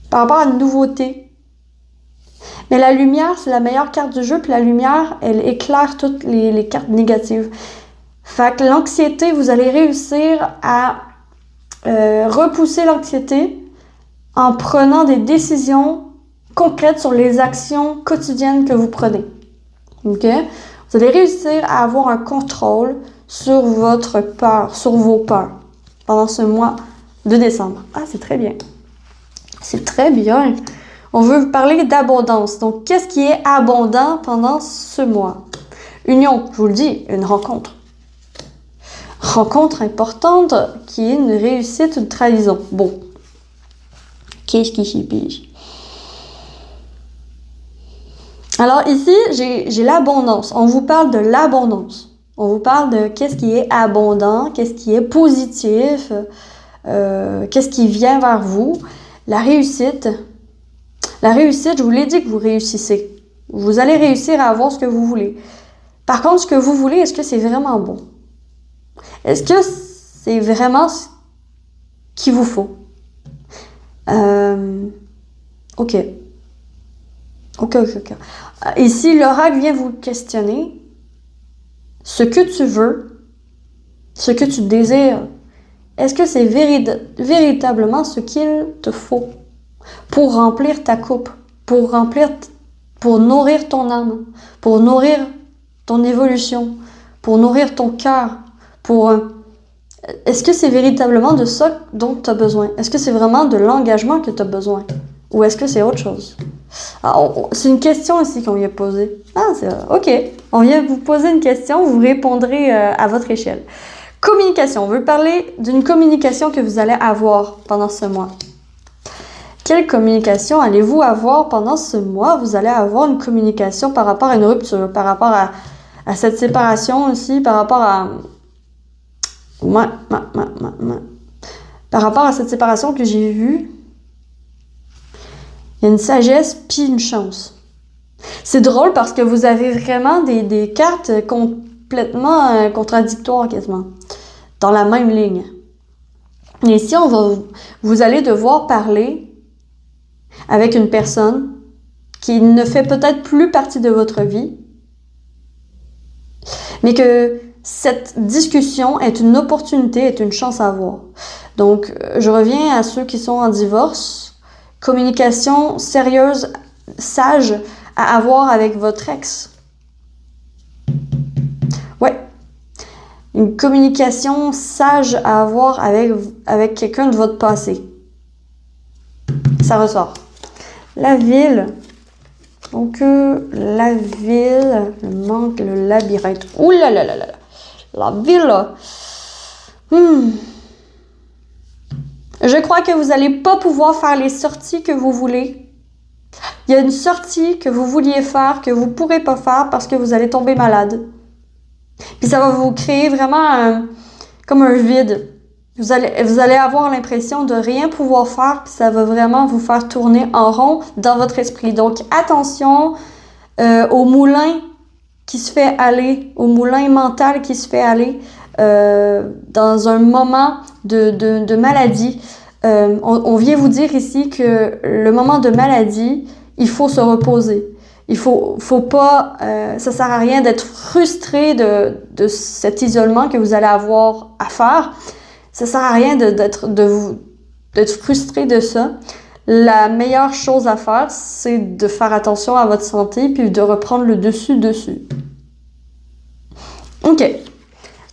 par rapport à une nouveauté. Mais la lumière, c'est la meilleure carte du jeu, puis la lumière, elle éclaire toutes les cartes négatives. Fait que l'anxiété, vous allez réussir à repousser l'anxiété en prenant des décisions concrètes sur les actions quotidiennes que vous prenez. OK? Vous allez réussir à avoir un contrôle sur votre peur, sur vos peurs pendant ce mois de décembre. Ah, c'est très bien. C'est très bien. On veut vous parler d'abondance. Donc, qu'est-ce qui est abondant pendant ce mois? Union, je vous le dis, une rencontre. Rencontre importante qui est une réussite, une trahison. Bon. Qu'est-ce qui s'y pige? Alors ici, j'ai l'abondance. On vous parle de l'abondance. On vous parle de qu'est-ce qui est abondant, qu'est-ce qui est positif, qu'est-ce qui vient vers vous. La réussite, je vous l'ai dit que vous réussissez. Vous allez réussir à avoir ce que vous voulez. Par contre, ce que vous voulez, est-ce que c'est vraiment bon? Est-ce que c'est vraiment ce qu'il vous faut? OK. Ici, l'oracle vient vous questionner. Ce que tu veux, ce que tu désires, est-ce que c'est véritablement ce qu'il te faut pour remplir ta coupe, pour nourrir ton âme, pour nourrir ton évolution, pour nourrir ton cœur, Est-ce que c'est véritablement de ça dont tu as besoin? Est-ce que c'est vraiment de l'engagement que tu as besoin? Ou est-ce que c'est autre chose? Alors, c'est une question ici qu'on vient poser. Ah, c'est OK. On vient vous poser une question, vous répondrez à votre échelle. Communication. On veut parler d'une communication que vous allez avoir pendant ce mois. Quelle communication allez-vous avoir pendant ce mois? Vous allez avoir une communication par rapport à une rupture, par rapport à cette séparation aussi, par rapport à... Par rapport à cette séparation que j'ai vue, il y a une sagesse puis une chance. C'est drôle parce que vous avez vraiment des cartes complètement contradictoires quasiment, dans la même ligne. Et ici, vous allez devoir parler avec une personne qui ne fait peut-être plus partie de votre vie, mais que cette discussion est une opportunité, est une chance à avoir. Donc, je reviens à ceux qui sont en divorce. Communication sérieuse, sage à avoir avec votre ex. Ouais. Une communication sage à avoir avec quelqu'un de votre passé. Ça ressort. La ville. Donc, la ville, le manque, le labyrinthe. Ouh là là là là. La ville. Je crois que vous n'allez pas pouvoir faire les sorties que vous voulez. Il y a une sortie que vous vouliez faire, que vous ne pourrez pas faire parce que vous allez tomber malade. Puis ça va vous créer vraiment comme un vide. Vous allez avoir l'impression de rien pouvoir faire, puis ça va vraiment vous faire tourner en rond dans votre esprit. Donc attention au moulin qui se fait aller, au moulin mental qui se fait aller dans un moment de maladie. On vient vous dire ici que le moment de maladie, il faut se reposer. Il faut pas, ça sert à rien d'être frustré de cet isolement que vous allez avoir à faire. Ça sert à rien d'être frustré de ça. La meilleure chose à faire, c'est de faire attention à votre santé puis de reprendre le dessus. OK.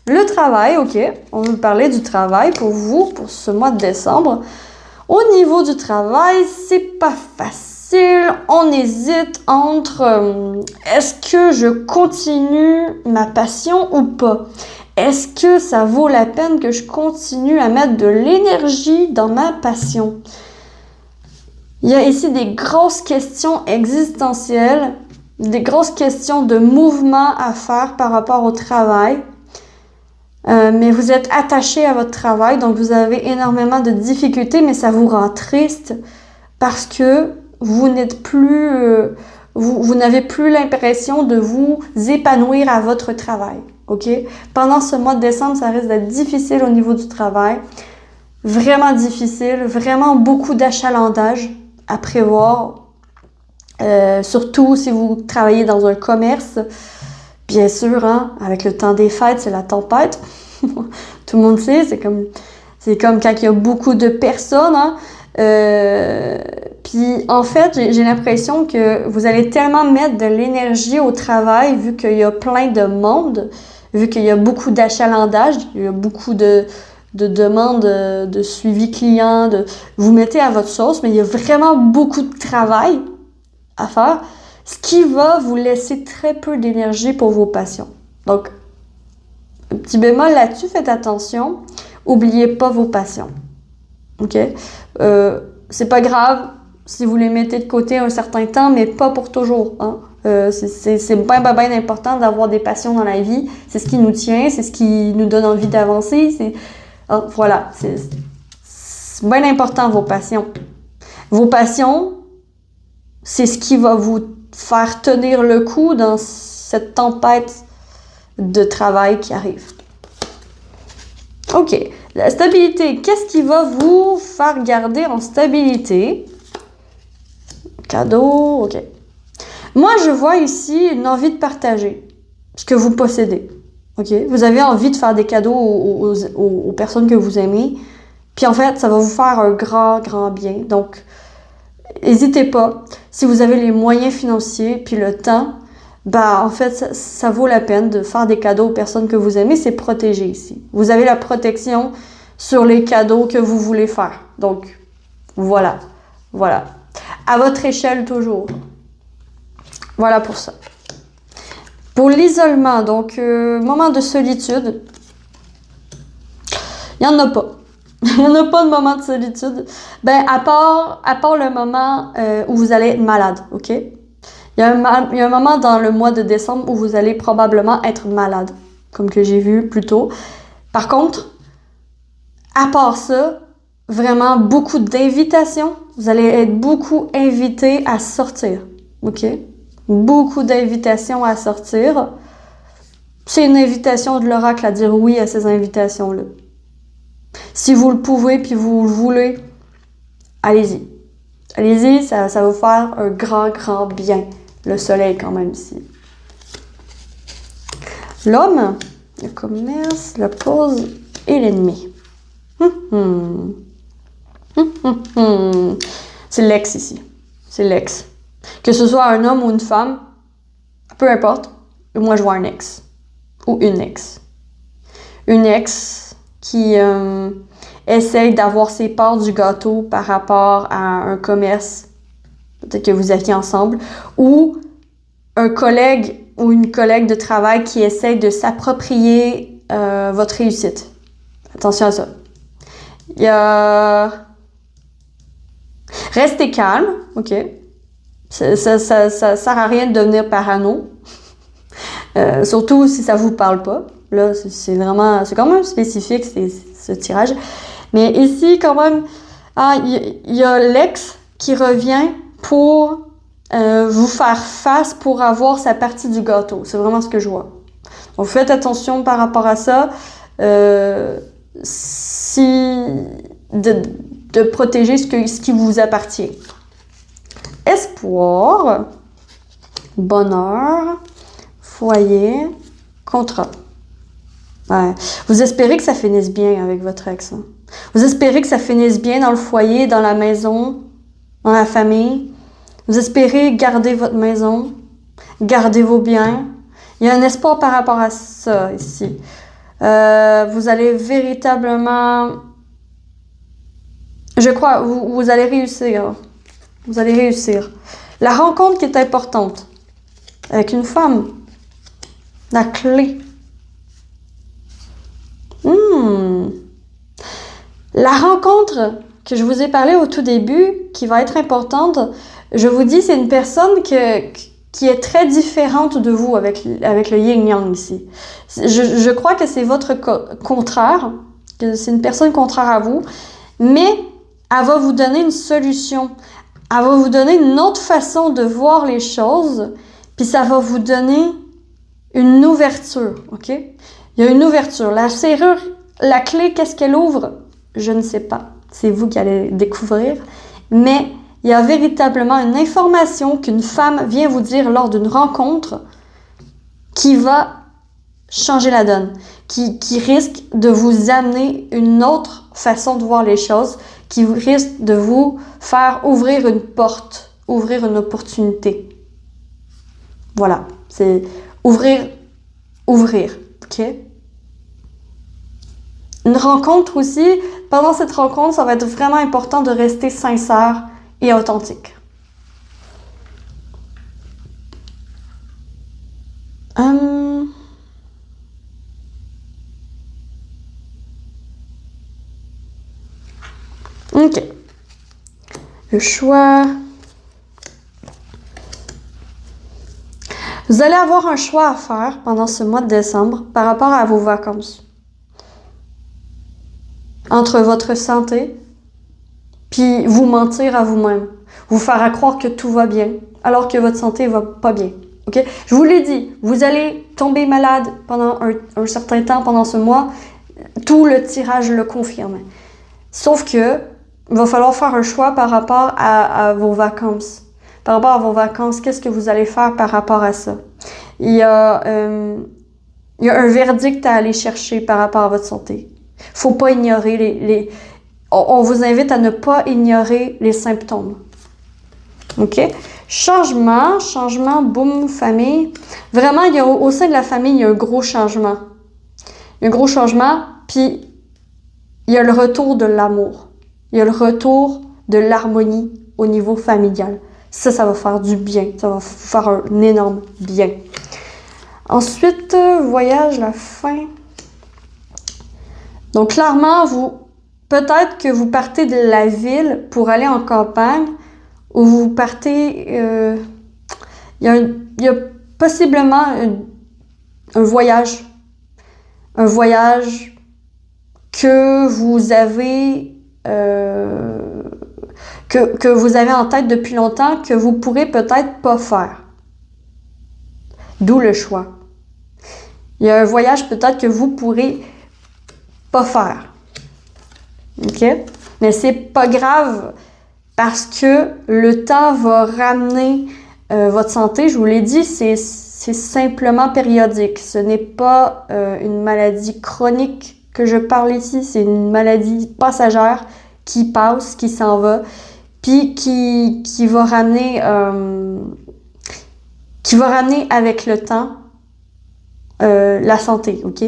Le travail, OK. On va parler du travail pour vous, pour ce mois de décembre. Au niveau du travail, c'est pas facile. On hésite entre est-ce que je continue ma passion ou pas? Est-ce que ça vaut la peine que je continue à mettre de l'énergie dans ma passion? Il y a ici des grosses questions existentielles, des grosses questions de mouvement à faire par rapport au travail. Mais vous êtes attaché à votre travail, donc vous avez énormément de difficultés, mais ça vous rend triste parce que vous n'êtes plus, vous n'avez plus l'impression de vous épanouir à votre travail. OK? Pendant ce mois de décembre, ça risque d'être difficile au niveau du travail. Vraiment difficile, vraiment beaucoup d'achalandage à prévoir. Surtout si vous travaillez dans un commerce. Bien sûr, hein, avec le temps des fêtes, c'est la tempête. Tout le monde sait, c'est comme quand il y a beaucoup de personnes. Hein. Puis en fait, j'ai l'impression que vous allez tellement mettre de l'énergie au travail vu qu'il y a plein de monde, vu qu'il y a beaucoup d'achalandage, il y a beaucoup de demandes de suivi client, vous mettez à votre sauce, mais il y a vraiment beaucoup de travail à faire, ce qui va vous laisser très peu d'énergie pour vos passions. Donc, un petit bémol là-dessus, faites attention, oubliez pas vos passions. OK? C'est pas grave si vous les mettez de côté un certain temps, mais pas pour toujours. Hein? C'est bien important d'avoir des passions dans la vie. C'est ce qui nous tient, c'est ce qui nous donne envie d'avancer. Voilà, c'est bien important, vos passions. Vos passions, c'est ce qui va vous faire tenir le coup dans cette tempête de travail qui arrive. OK. La stabilité. Qu'est-ce qui va vous faire garder en stabilité? Cadeau. OK. Moi, je vois ici une envie de partager ce que vous possédez. OK? Vous avez envie de faire des cadeaux aux personnes que vous aimez. Puis en fait, ça va vous faire un grand bien. Donc, n'hésitez pas. Si vous avez les moyens financiers puis le temps, en fait, ça vaut la peine de faire des cadeaux aux personnes que vous aimez. C'est protégé ici. Vous avez la protection sur les cadeaux que vous voulez faire. Donc, voilà. À votre échelle toujours. Voilà pour ça. Pour l'isolement, donc, moment de solitude, il n'y en a pas. Il n'y en a pas de moment de solitude. À part le moment où vous allez être malade, OK? Il y a un moment dans le mois de décembre où vous allez probablement être malade, comme que j'ai vu plus tôt. Par contre, à part ça, vraiment beaucoup d'invitations. Vous allez être beaucoup invités à sortir, OK? Beaucoup d'invitations à sortir. C'est une invitation de l'oracle à dire oui à ces invitations-là. Si vous le pouvez puis vous le voulez, allez-y. Allez-y, ça va vous faire un grand bien. Le soleil quand même ici. L'homme, le commerce, la pause et l'ennemi. C'est l'ex ici. C'est l'ex. Que ce soit un homme ou une femme, peu importe. Moi, je vois un ex. Ou une ex. Une ex qui essaye d'avoir ses parts du gâteau par rapport à un commerce peut-être que vous aviez ensemble, ou un collègue ou une collègue de travail qui essaye de s'approprier votre réussite. Attention à ça. Il y a... Restez calme, ok? Ça sert à rien de devenir parano. Surtout si ça vous parle pas. Là, c'est quand même spécifique, ce tirage. Mais ici, quand même, il y a l'ex qui revient pour vous faire face pour avoir sa partie du gâteau. C'est vraiment ce que je vois. Donc, faites attention par rapport à ça. De protéger ce qui vous appartient. Espoir, bonheur, foyer, contrat. Ouais. Vous espérez que ça finisse bien avec votre ex. Hein? Vous espérez que ça finisse bien dans le foyer, dans la maison, dans la famille. Vous espérez garder votre maison, garder vos biens. Il y a un espoir par rapport à ça ici. Vous allez véritablement... Je crois, vous allez réussir. Vous allez réussir. La rencontre qui est importante avec une femme. La clé. La rencontre que je vous ai parlé au tout début, qui va être importante, je vous dis, c'est une personne qui est très différente de vous avec le yin-yang ici. Je crois que c'est votre contraire, que c'est une personne contraire à vous, mais elle va vous donner une solution. Elle va vous donner une autre façon de voir les choses, puis ça va vous donner une ouverture, ok? Il y a une ouverture. La serrure, la clé, qu'est-ce qu'elle ouvre? Je ne sais pas. C'est vous qui allez découvrir. Mais il y a véritablement une information qu'une femme vient vous dire lors d'une rencontre qui va changer la donne, qui risque de vous amener une autre façon de voir les choses, qui risque de vous faire ouvrir une porte, ouvrir une opportunité. Voilà, c'est ouvrir, ok? Une rencontre aussi, pendant cette rencontre, ça va être vraiment important de rester sincère et authentique. Ok. Le choix. Vous allez avoir un choix à faire pendant ce mois de décembre par rapport à vos vacances. Entre votre santé, puis vous mentir à vous-même. Vous faire croire que tout va bien, alors que votre santé va pas bien. Ok? Je vous l'ai dit, vous allez tomber malade pendant un certain temps, pendant ce mois. Tout le tirage le confirme. Sauf que, il va falloir faire un choix par rapport à vos vacances. Par rapport à vos vacances, qu'est-ce que vous allez faire par rapport à ça? Il y a un verdict à aller chercher par rapport à votre santé. Faut pas ignorer on vous invite à ne pas ignorer les symptômes. OK? Changement, boum, famille. Vraiment, au sein de la famille, il y a un gros changement. Il y a un gros changement, puis il y a le retour de l'amour. Il y a le retour de l'harmonie au niveau familial. Ça va faire du bien. Ça va faire un énorme bien. Ensuite, voyage, la fin. Donc, clairement, peut-être que vous partez de la ville pour aller en campagne, ou vous partez... il y a possiblement un voyage. Un voyage que vous avez... que vous avez en tête depuis longtemps, que vous pourrez peut-être pas faire. D'où le choix. Il y a un voyage peut-être que vous pourrez pas faire. OK? Mais c'est pas grave parce que le temps va ramener votre santé. Je vous l'ai dit, c'est simplement périodique. Ce n'est pas une maladie chronique que je parle ici. C'est une maladie passagère qui passe, qui s'en va, puis qui va ramener avec le temps la santé, ok?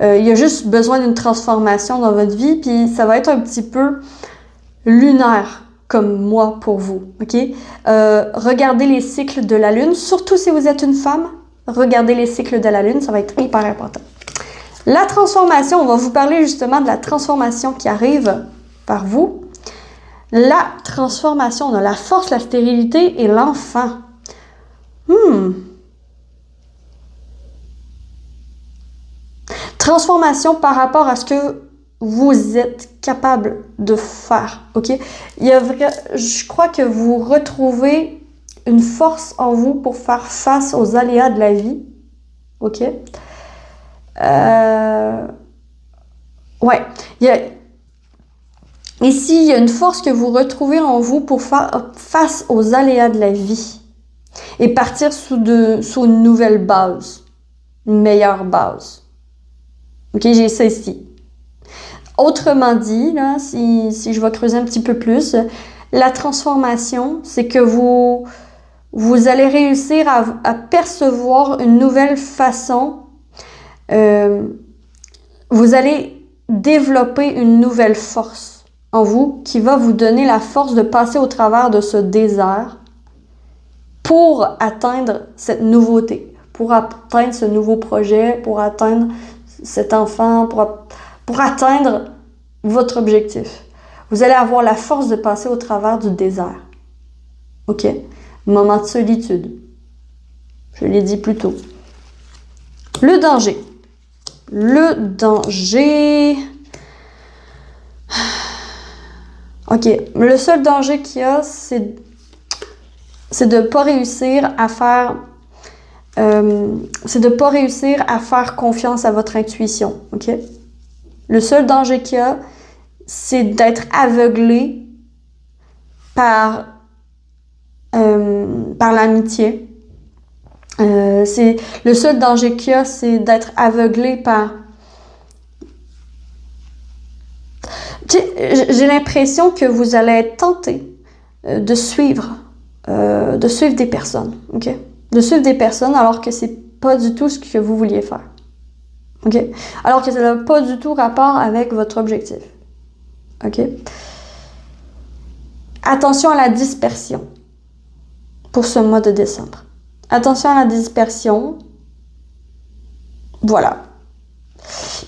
Il y a juste besoin d'une transformation dans votre vie, puis ça va être un petit peu lunaire comme moi pour vous, ok? Regardez les cycles de la lune, surtout si vous êtes une femme, regardez les cycles de la lune, ça va être hyper important. La transformation, on va vous parler justement de la transformation qui arrive par vous. La transformation, on a la force, la stérilité et l'enfant. Transformation par rapport à ce que vous êtes capable de faire, ok? Je crois que vous retrouvez une force en vous pour faire face aux aléas de la vie, ok? Ouais, ici, il y a une force que vous retrouvez en vous pour faire face aux aléas de la vie et partir sous une nouvelle base, une meilleure base. Ok, j'ai ça ici. Autrement dit, là, si je vais creuser un petit peu plus, la transformation, c'est que vous allez réussir à percevoir une nouvelle façon. Vous allez développer une nouvelle force en vous qui va vous donner la force de passer au travers de ce désert pour atteindre cette nouveauté, pour atteindre ce nouveau projet, pour atteindre cet enfant, pour atteindre votre objectif. Vous allez avoir la force de passer au travers du désert. OK? Moment de solitude. Je l'ai dit plus tôt. Le danger. Le danger... OK. Le seul danger qu'il y a, c'est de ne pas réussir à faire... c'est de ne pas réussir à faire confiance à votre intuition. OK? Le seul danger qu'il y a, c'est d'être aveuglé par l'amitié. Le seul danger qu'il y a, c'est d'être aveuglé par... J'ai l'impression que vous allez être tenté de suivre des personnes, ok? De suivre des personnes alors que c'est pas du tout ce que vous vouliez faire, ok? Alors que ça n'a pas du tout rapport avec votre objectif, ok? Attention à la dispersion pour ce mois de décembre. Attention à la dispersion. Voilà.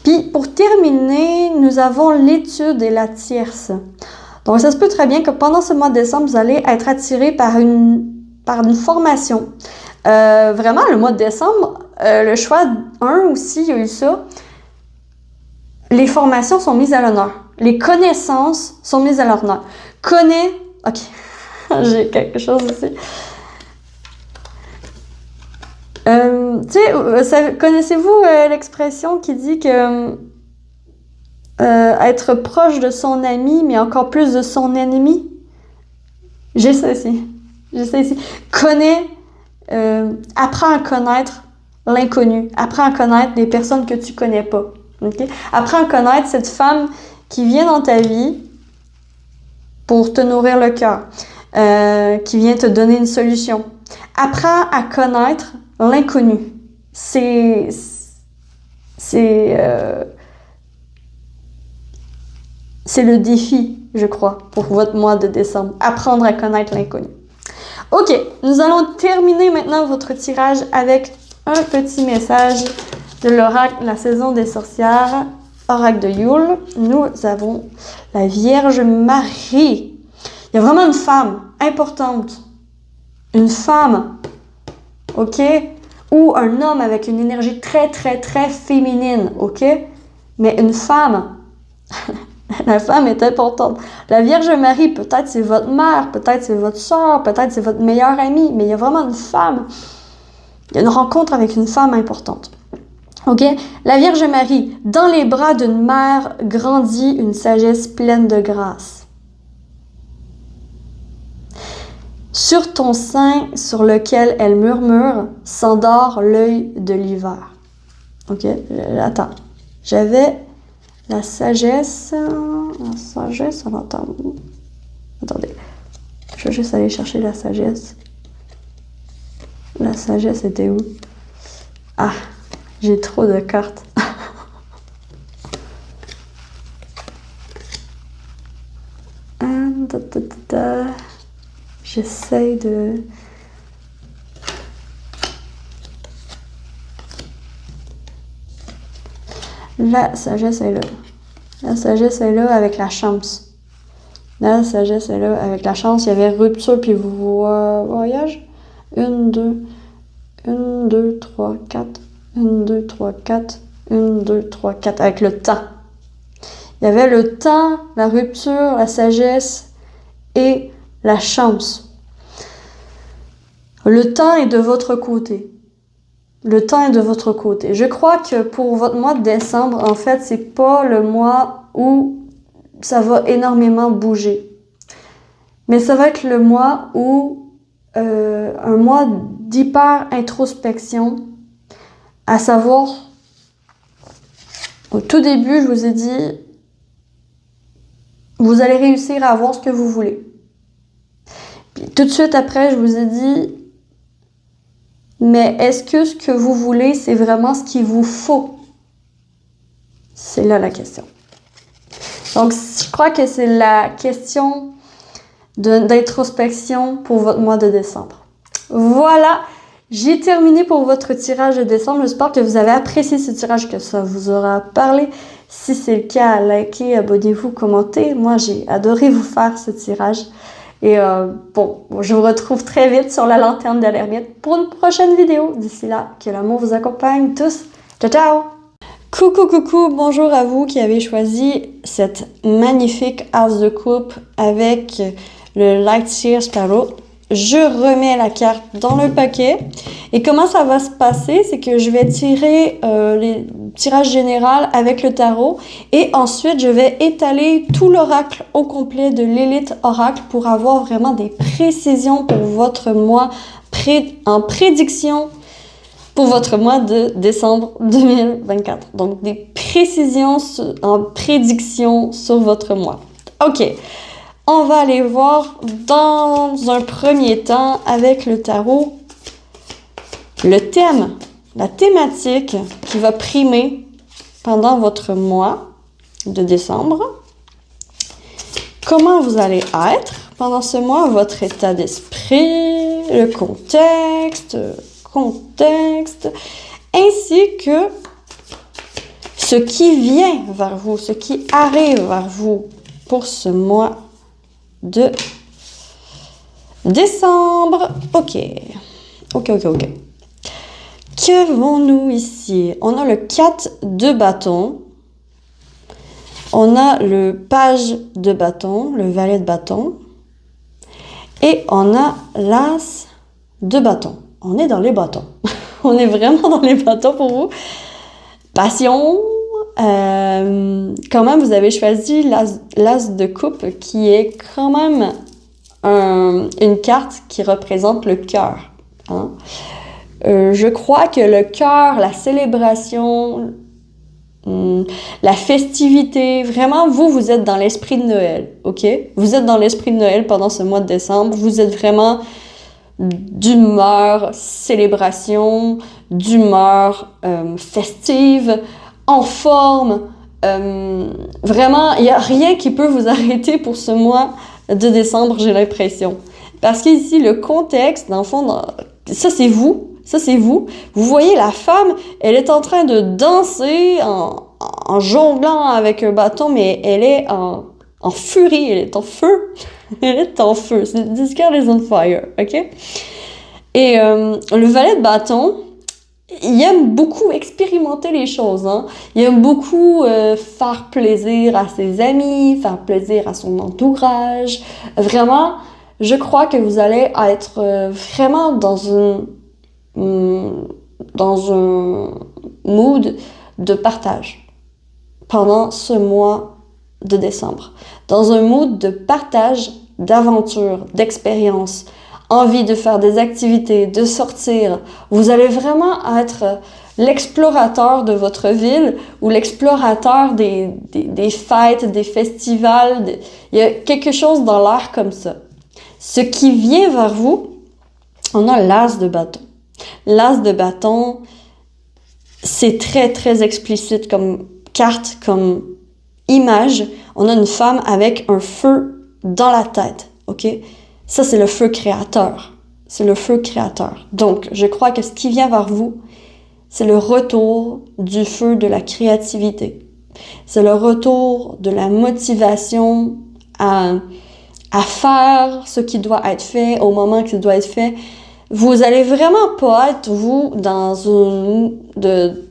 Puis, pour terminer, nous avons l'étude et la tierce. Donc, ça se peut très bien que pendant ce mois de décembre, vous allez être attiré par une formation. Vraiment, le mois de décembre, le choix 1 aussi, il y a eu ça. Les formations sont mises à l'honneur. Les connaissances sont mises à l'honneur. OK. J'ai quelque chose ici. Connaissez-vous l'expression qui dit que être proche de son ami, mais encore plus de son ennemi? J'ai ça ici. Apprends à connaître l'inconnu. Apprends à connaître les personnes que tu connais pas. Okay? Apprends à connaître cette femme qui vient dans ta vie pour te nourrir le cœur, qui vient te donner une solution. Apprends à connaître l'inconnu. C'est le défi, je crois, pour votre mois de décembre. Apprendre à connaître l'inconnu. OK, nous allons terminer maintenant votre tirage avec un petit message de l'oracle, la saison des sorcières, oracle de Yule. Nous avons la Vierge Marie. Il y a vraiment une femme importante. Une femme, OK? Ou un homme avec une énergie très, très, très féminine, OK? Mais une femme, la femme est importante. La Vierge Marie, peut-être c'est votre mère, peut-être c'est votre soeur, peut-être c'est votre meilleure amie, mais il y a vraiment une femme. Il y a une rencontre avec une femme importante. OK? La Vierge Marie, dans les bras d'une mère grandit une sagesse pleine de grâce. Sur ton sein sur lequel elle murmure, s'endort l'œil de l'hiver. OK? Attends. J'avais la sagesse. La sagesse, on entend où? Attendez. Je vais juste aller chercher la sagesse. La sagesse était où? Ah, j'ai trop de cartes. J'essaie de... La sagesse est là. La sagesse est là avec la chance. La sagesse est là. Avec la chance, il y avait rupture puis voyage. 1, 2, 1, 2, 3, 4. 1, 2, 3, 4. 1, 2, 3, 4. Avec le temps. Il y avait le temps, la rupture, la sagesse et la chance. Le temps est de votre côté. Le temps est de votre côté. Je crois que pour votre mois de décembre, en fait, c'est pas le mois où ça va énormément bouger. Mais ça va être le mois où un mois d'hyper introspection, à savoir, au tout début, je vous ai dit, vous allez réussir à avoir ce que vous voulez. Puis tout de suite après, je vous ai dit, mais est-ce que ce que vous voulez, c'est vraiment ce qu'il vous faut? C'est là la question. Donc, je crois que c'est la question d'introspection pour votre mois de décembre. Voilà, j'ai terminé pour votre tirage de décembre. J'espère que vous avez apprécié ce tirage, que ça vous aura parlé. Si c'est le cas, likez, abonnez-vous, commentez. Moi, j'ai adoré vous faire ce tirage. Et je vous retrouve très vite sur la lanterne de l'ermite pour une prochaine vidéo. D'ici là, que l'amour vous accompagne tous. Ciao, ciao! Coucou, bonjour à vous qui avez choisi cette magnifique as de coupe avec le Lightyear Sparrow. Je remets la carte dans le paquet. Et comment ça va se passer? C'est que je vais tirer les tirages général avec le tarot et ensuite je vais étaler tout l'oracle au complet de l'élite oracle pour avoir vraiment des précisions pour votre mois en prédiction pour votre mois de décembre 2024. Donc, des précisions en prédiction sur votre mois. OK. On va aller voir dans un premier temps avec le tarot le thème, la thématique qui va primer pendant votre mois de décembre. Comment vous allez être pendant ce mois, votre état d'esprit, le contexte, ainsi que ce qui vient vers vous, ce qui arrive vers vous pour ce mois de décembre. OK. Qu'avons-nous ici? On a le 4 de bâton. On a le page de bâton, le valet de bâton. Et on a l'as de bâton. On est dans les bâtons. On est vraiment dans les bâtons pour vous. Passion. Quand même, vous avez choisi l'as de coupe qui est quand même une carte qui représente le cœur. Hein? Je crois que le cœur, la célébration, la festivité, vraiment, vous êtes dans l'esprit de Noël, OK? Vous êtes dans l'esprit de Noël pendant ce mois de décembre. Vous êtes vraiment d'humeur célébration, d'humeur festive, en forme. Vraiment, il n'y a rien qui peut vous arrêter pour ce mois de décembre, j'ai l'impression. Parce qu'ici, le contexte, dans le fond, ça c'est vous. Ça, c'est vous. Vous voyez la femme, elle est en train de danser en jonglant avec un bâton, mais elle est en furie, elle est en feu. Elle est en feu. This girl is on fire, OK? Et le valet de bâton, il aime beaucoup expérimenter les choses, hein? Il aime beaucoup faire plaisir à ses amis, faire plaisir à son entourage. Vraiment, je crois que vous allez être vraiment dans un mood de partage pendant ce mois de décembre. Dans un mood de partage, d'aventure, d'expérience, envie de faire des activités, de sortir. Vous allez vraiment être l'explorateur de votre ville ou l'explorateur des fêtes, des festivals. Il y a quelque chose dans l'air comme ça. Ce qui vient vers vous, on a l'as de bâton. L'as de bâton, c'est très, très explicite comme carte, comme image. On a une femme avec un feu dans la tête, OK? Ça, c'est le feu créateur. C'est le feu créateur. Donc, je crois que ce qui vient vers vous, c'est le retour du feu de la créativité. C'est le retour de la motivation à à faire ce qui doit être fait au moment que ça doit être fait. Vous allez vraiment pas être, vous, dans une de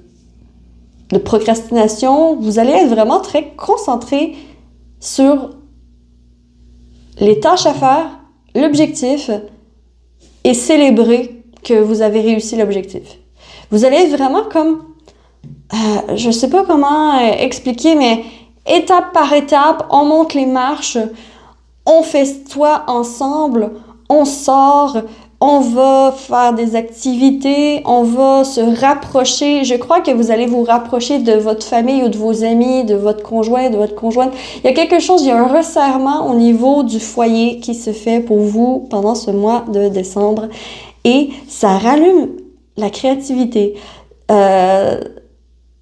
procrastination. Vous allez être vraiment très concentré sur les tâches à faire, l'objectif, et célébrer que vous avez réussi l'objectif. Vous allez être vraiment comme, je sais pas comment expliquer, mais étape par étape, on monte les marches, on festoie ensemble, on sort, on va faire des activités, on va se rapprocher. Je crois que vous allez vous rapprocher de votre famille ou de vos amis, de votre conjoint, de votre conjointe. Il y a quelque chose, il y a un resserrement au niveau du foyer qui se fait pour vous pendant ce mois de décembre et ça rallume la créativité.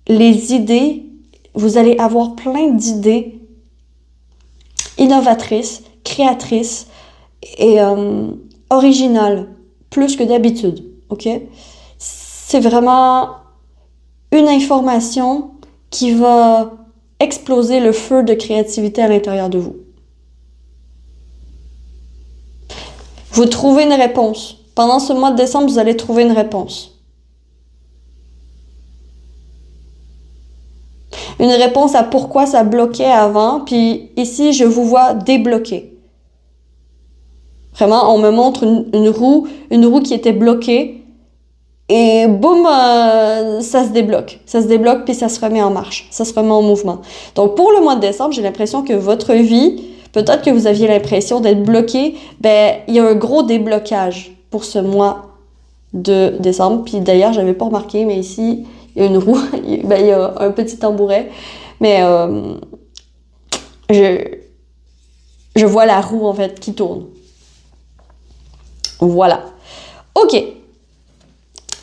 Les idées, vous allez avoir plein d'idées innovatrices, créatrices et originales, plus que d'habitude, ok? C'est vraiment une information qui va exploser le feu de créativité à l'intérieur de vous. Vous trouvez une réponse. Pendant ce mois de décembre, vous allez trouver une réponse. Une réponse à pourquoi ça bloquait avant, puis ici, je vous vois débloquer. Vraiment, on me montre une roue qui était bloquée, et boum, ça se débloque. Ça se débloque, puis ça se remet en marche. Ça se remet en mouvement. Donc, pour le mois de décembre, j'ai l'impression que votre vie, peut-être que vous aviez l'impression d'être bloqué, ben, il y a un gros déblocage pour ce mois de décembre. Puis d'ailleurs, j'avais pas remarqué, mais ici, il y a une roue, ben, il y a un petit tambouret, mais je vois la roue, en fait, qui tourne. Voilà. OK.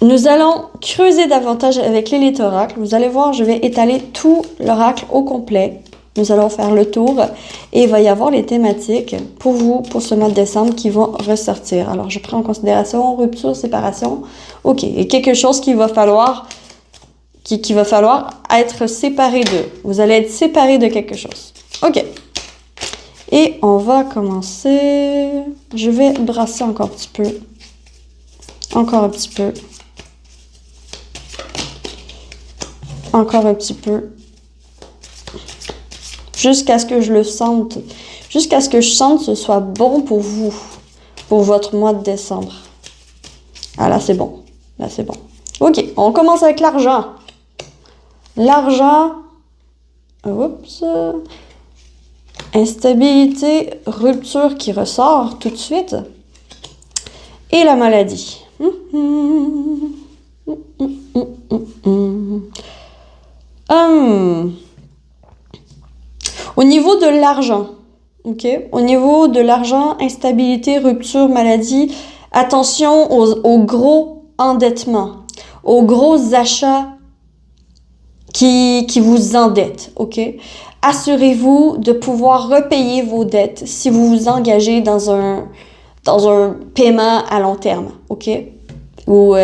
Nous allons creuser davantage avec l'élite oracle. Vous allez voir, je vais étaler tout l'oracle au complet. Nous allons faire le tour et il va y avoir les thématiques pour vous, pour ce mois de décembre qui vont ressortir. Alors, je prends en considération rupture, séparation. OK. Et quelque chose qu'il va falloir être séparé d'eux. Vous allez être séparé de quelque chose. OK. Et on va commencer. Je vais brasser encore un petit peu. Encore un petit peu. Encore un petit peu. Jusqu'à ce que je le sente. Jusqu'à ce que je sente que ce soit bon pour vous. Pour votre mois de décembre. Ah là, c'est bon. Là, c'est bon. OK. On commence avec l'argent. L'argent. Oups. Instabilité, rupture qui ressort tout de suite. Et la maladie. Au niveau de l'argent, ok? Au niveau de l'argent, instabilité, rupture, maladie, attention aux gros endettements, aux gros achats qui vous endettent, ok? Assurez-vous de pouvoir repayer vos dettes si vous vous engagez dans un paiement à long terme, ok? Ou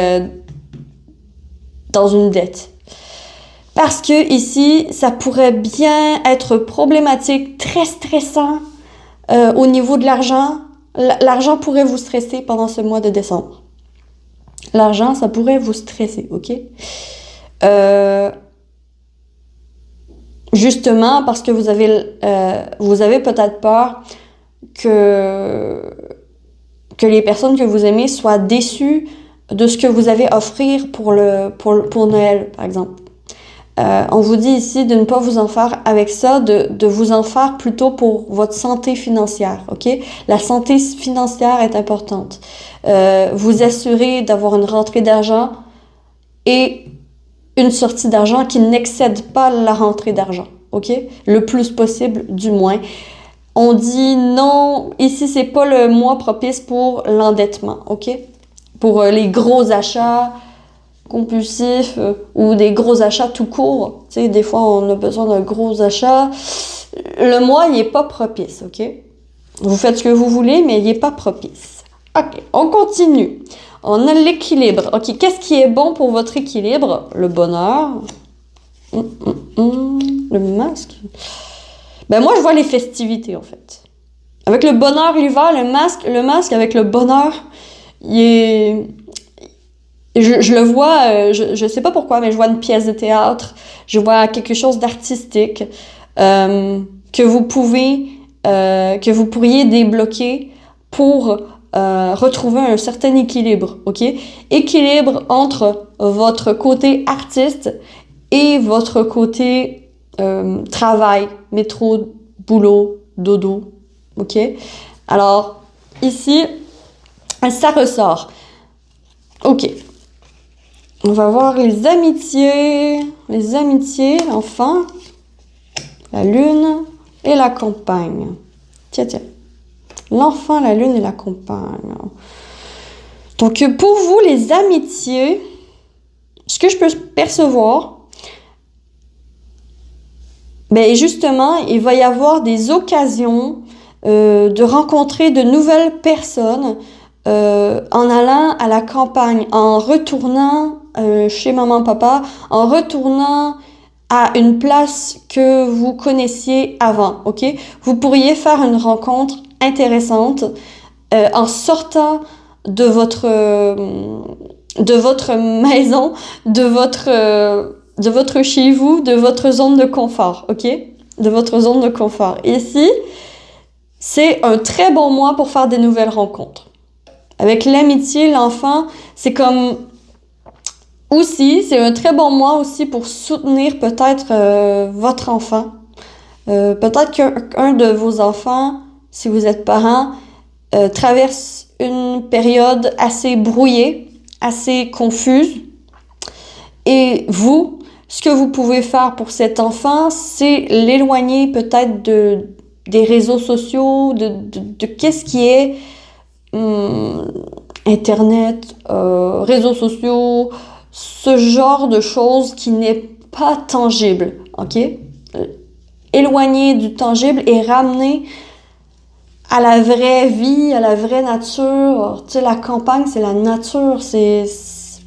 dans une dette. Parce que ici, ça pourrait bien être problématique, très stressant au niveau de l'argent. L'argent pourrait vous stresser pendant ce mois de décembre. L'argent, ça pourrait vous stresser, ok? Justement, parce que vous avez peut-être peur que les personnes que vous aimez soient déçues de ce que vous avez à offrir pour Noël, par exemple. On vous dit ici de ne pas vous en faire avec ça, de vous en faire plutôt pour votre santé financière, ok? La santé financière est importante. Vous assurez d'avoir une rentrée d'argent et une sortie d'argent qui n'excède pas la rentrée d'argent, ok? Le plus possible, du moins. On dit non, ici, c'est pas le mois propice pour l'endettement, ok? Pour les gros achats compulsifs ou des gros achats tout court. Tu sais, des fois, on a besoin d'un gros achat. Le mois, il est pas propice, ok? Vous faites ce que vous voulez, mais il est pas propice. Ok, on continue. On a l'équilibre. Ok, qu'est-ce qui est bon pour votre équilibre? Le bonheur. Le masque. Ben moi, je vois les festivités, en fait. Avec le bonheur l'hiver, le masque avec le bonheur, il est... Je le vois, je sais pas pourquoi, mais je vois une pièce de théâtre, je vois quelque chose d'artistique que que vous pourriez débloquer pour retrouver un certain équilibre, ok? Équilibre entre votre côté artiste et votre côté travail, métro, boulot, dodo, ok? Alors, ici, ça ressort. Ok. On va voir les amitiés, l'enfant, la lune et la compagne. Tiens. L'enfant, la lune et la compagne. Donc, pour vous, les amitiés, ce que je peux percevoir, ben justement, il va y avoir des occasions de rencontrer de nouvelles personnes en allant à la campagne, en retournant chez maman, papa, en retournant à une place que vous connaissiez avant, ok? Vous pourriez faire une rencontre intéressante en sortant de votre maison, de votre chez vous, de votre zone de confort, ok? De votre zone de confort. Ici, c'est un très bon mois pour faire des nouvelles rencontres. Avec l'amitié, l'enfant, c'est comme aussi, c'est un très bon mois aussi pour soutenir peut-être votre enfant. Peut-être qu'un de vos enfants, si vous êtes parent, traverse une période assez brouillée, assez confuse. Et vous, ce que vous pouvez faire pour cet enfant, c'est l'éloigner peut-être des réseaux sociaux, de qu'est-ce qui est Internet, réseaux sociaux, ce genre de choses qui n'est pas tangible, ok? Éloigner du tangible et ramener à la vraie vie, à la vraie nature. Tu sais, la campagne, c'est la nature,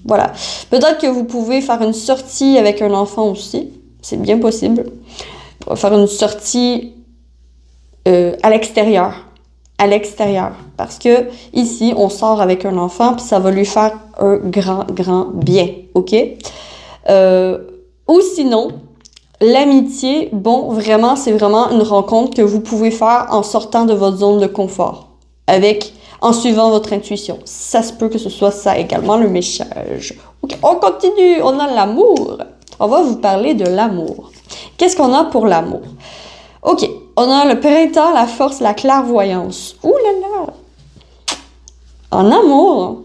voilà. Peut-être que vous pouvez faire une sortie avec un enfant aussi, c'est bien possible. Faire une sortie à l'extérieur. Parce que ici, on sort avec un enfant, puis ça va lui faire un grand bien, ok? Ou sinon, l'amitié, bon, vraiment, c'est vraiment une rencontre que vous pouvez faire en sortant de votre zone de confort, en suivant votre intuition. Ça se peut que ce soit ça également le message. Ok, on continue, on a l'amour. On va vous parler de l'amour. Qu'est-ce qu'on a pour l'amour? Ok, on a le printemps, la force, la clairvoyance. Ouh là là! En amour,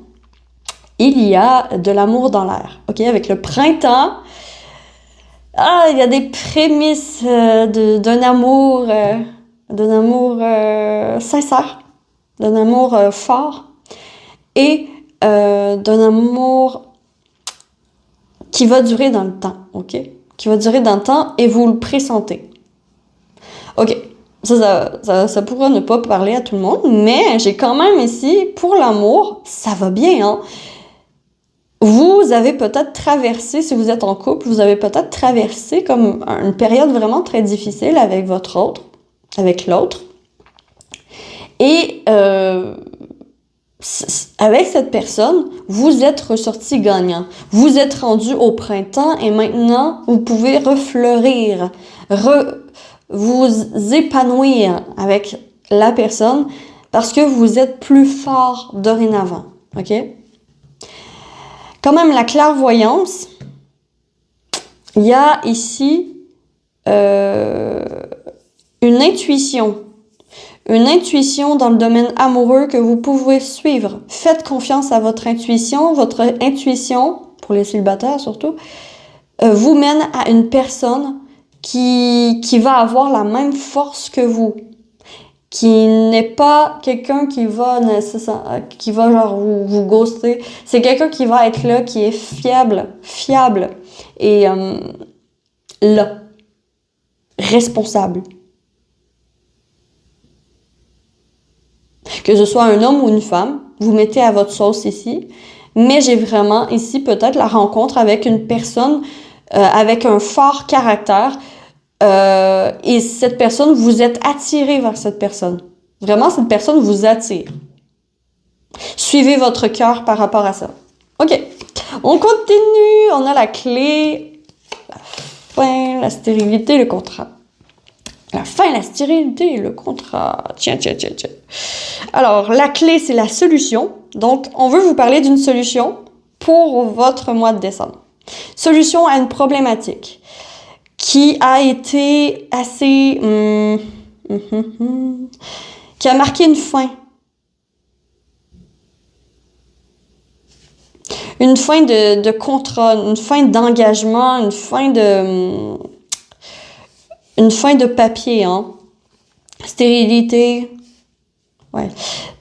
il y a de l'amour dans l'air. Ok, avec le printemps, il y a des prémices d'un amour sincère, d'un amour fort et d'un amour qui va durer dans le temps. Ok, qui va durer dans le temps et vous le pressentez. Ok, ça pourra ne pas parler à tout le monde, mais j'ai quand même ici, pour l'amour, ça va bien, hein? Vous avez peut-être traversé, si vous êtes en couple, vous avez peut-être traversé comme une période vraiment très difficile avec l'autre. Et avec cette personne, vous êtes ressorti gagnant. Vous êtes rendu au printemps et maintenant, vous pouvez refleurir, vous épanouir avec la personne parce que vous êtes plus fort dorénavant, ok? Quand même, la clairvoyance, il y a ici une intuition dans le domaine amoureux que vous pouvez suivre. Faites confiance à votre intuition. Votre intuition, pour les célibataires surtout, vous mène à une personne qui va avoir la même force que vous, qui n'est pas quelqu'un qui va genre vous ghoster. C'est quelqu'un qui va être là, qui est fiable et là, responsable. Que ce soit un homme ou une femme, vous mettez à votre sauce ici. Mais j'ai vraiment ici peut-être la rencontre avec une personne avec un fort caractère et cette personne, vous êtes attiré vers cette personne. Vraiment, cette personne vous attire. Suivez votre cœur par rapport à ça. OK. On continue. On a la clé. La fin, la stérilité, le contrat. La fin, la stérilité, le contrat. Tiens. Alors, la clé, c'est la solution. Donc, on veut vous parler d'une solution pour votre mois de décembre. Solution à une problématique qui a été assez... qui a marqué une fin. Une fin de contrat, une fin d'engagement, une fin de papier, hein. Stérilité. Ouais.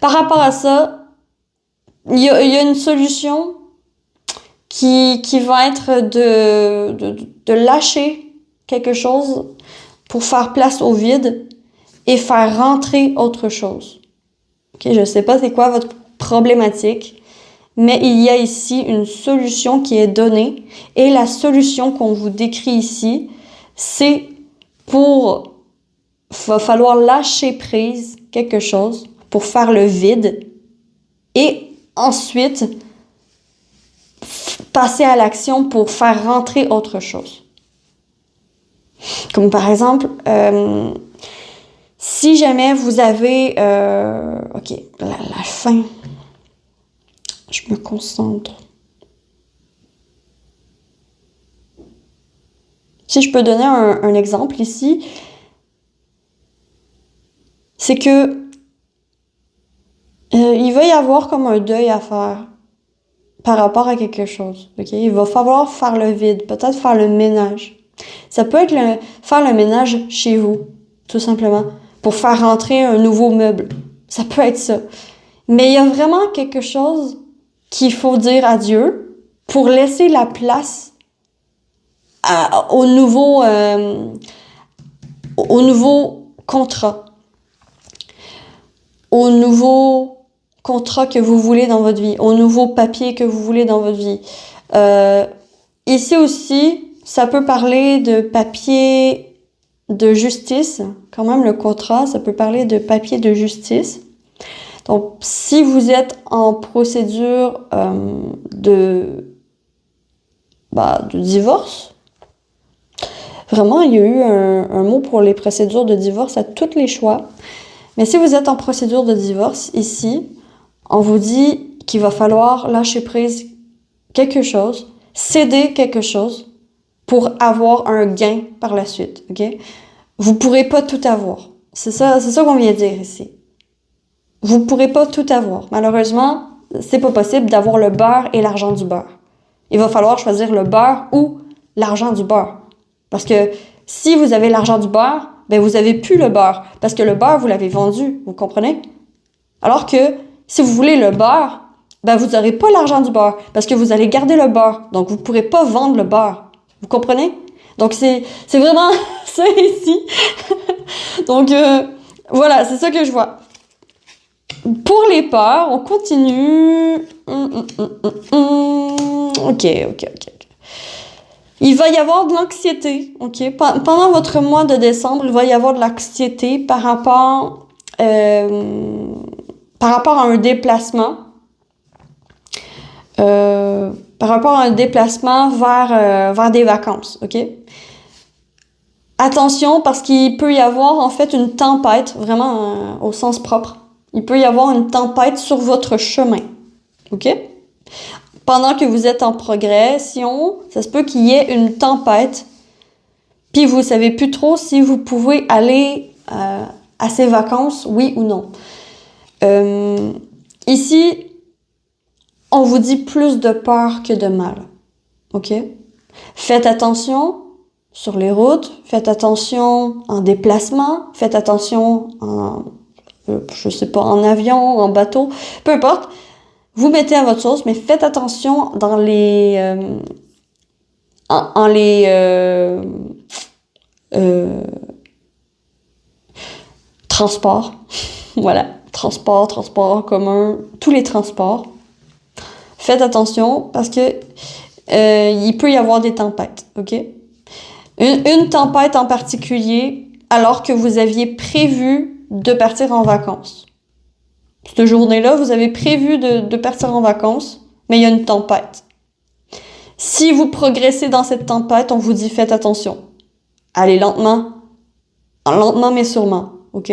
Par rapport à ça, il y a une solution qui va être de lâcher quelque chose pour faire place au vide et faire rentrer autre chose. Okay, je ne sais pas c'est quoi votre problématique, mais il y a ici une solution qui est donnée et la solution qu'on vous décrit ici, c'est va falloir lâcher prise quelque chose pour faire le vide et ensuite passer à l'action pour faire rentrer autre chose. Comme par exemple, si jamais vous avez... OK, la fin. Je me concentre. Si je peux donner un exemple ici, c'est que il va y avoir comme un deuil à faire par rapport à quelque chose. OK? Il va falloir faire le vide, peut-être faire le ménage. Ça peut être faire le ménage chez vous, tout simplement, pour faire rentrer un nouveau meuble. Ça peut être ça. Mais il y a vraiment quelque chose qu'il faut dire adieu pour laisser la place au nouveau contrat. Au nouveau contrat que vous voulez dans votre vie, au nouveau papier que vous voulez dans votre vie. Ici aussi, ça peut parler de papier de justice. Quand même, le contrat, ça peut parler de papier de justice. Donc, si vous êtes en procédure de divorce, vraiment, il y a eu un mot pour les procédures de divorce à tous les choix. Mais si vous êtes en procédure de divorce, ici, on vous dit qu'il va falloir lâcher prise quelque chose, céder quelque chose pour avoir un gain par la suite, OK? Vous pourrez pas tout avoir. C'est ça qu'on vient dire ici. Vous pourrez pas tout avoir. Malheureusement, c'est pas possible d'avoir le beurre et l'argent du beurre. Il va falloir choisir le beurre ou l'argent du beurre. Parce que si vous avez l'argent du beurre, ben vous avez plus le beurre. Parce que le beurre, vous l'avez vendu. Vous comprenez? Alors que si vous voulez le beurre, ben vous n'aurez pas l'argent du beurre. Parce que vous allez garder le beurre. Donc, vous pourrez pas vendre le beurre. Vous comprenez? Donc, c'est vraiment ça ici. Donc, voilà, c'est ça que je vois. Pour les peurs, on continue. OK. Il va y avoir de l'anxiété, OK? Pendant votre mois de décembre, il va y avoir de l'anxiété par rapport à un déplacement. Par rapport à un déplacement vers des vacances, OK? Attention, parce qu'il peut y avoir en fait une tempête, vraiment au sens propre. Il peut y avoir une tempête sur votre chemin, OK? Pendant que vous êtes en progression, ça se peut qu'il y ait une tempête, puis vous savez plus trop si vous pouvez aller à ces vacances, oui ou non. Ici, on vous dit plus de peur que de mal, OK? Faites attention sur les routes, faites attention en déplacement, faites attention en avion, en bateau, peu importe. Vous mettez à votre sauce, mais faites attention dans les transports. Voilà, transport en commun, tous les transports. Faites attention parce que il peut y avoir des tempêtes, OK? Une tempête en particulier, alors que vous aviez prévu de partir en vacances. Cette journée-là, vous avez prévu de partir en vacances, mais il y a une tempête. Si vous progressez dans cette tempête, on vous dit faites attention. Allez lentement mais sûrement, ok?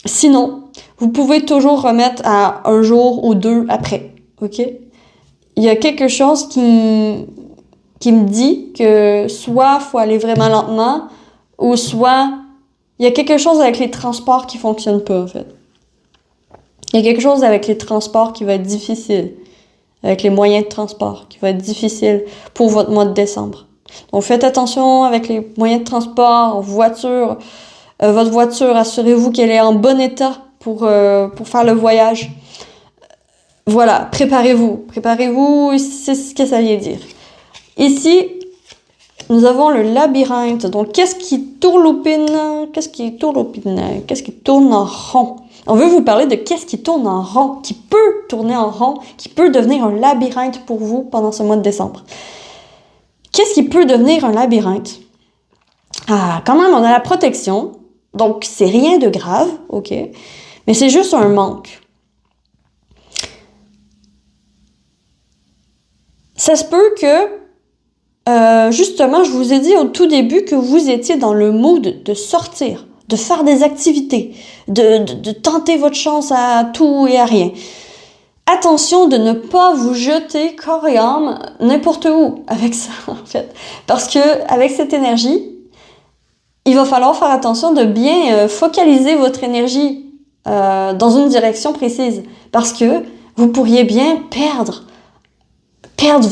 Sinon, vous pouvez toujours remettre à un jour ou deux après, ok? Il y a quelque chose qui me dit que soit faut aller vraiment lentement, ou soit il y a quelque chose avec les transports qui fonctionne pas, en fait. Il y a quelque chose avec les transports qui va être difficile, avec les moyens de transport qui va être difficile pour votre mois de décembre. Donc faites attention avec les moyens de transport, voiture, votre voiture, assurez-vous qu'elle est en bon état pour faire le voyage. Voilà, préparez-vous, c'est ce que ça vient dire. Ici, nous avons le labyrinthe. Donc, qu'est-ce qui tourlopine? Qu'est-ce qui tourne en rond? On veut vous parler de qu'est-ce qui tourne en rond, qui peut tourner en rond, qui peut devenir un labyrinthe pour vous pendant ce mois de décembre. Qu'est-ce qui peut devenir un labyrinthe? Ah, quand même, on a la protection. Donc, c'est rien de grave, ok? Mais c'est juste un manque. Ça se peut que, justement, je vous ai dit au tout début que vous étiez dans le mood de sortir, de faire des activités, de tenter votre chance à tout et à rien. Attention de ne pas vous jeter corps et âme n'importe où avec ça, en fait. Parce que avec cette énergie, il va falloir faire attention de bien focaliser votre énergie dans une direction précise. Parce que vous pourriez bien perdre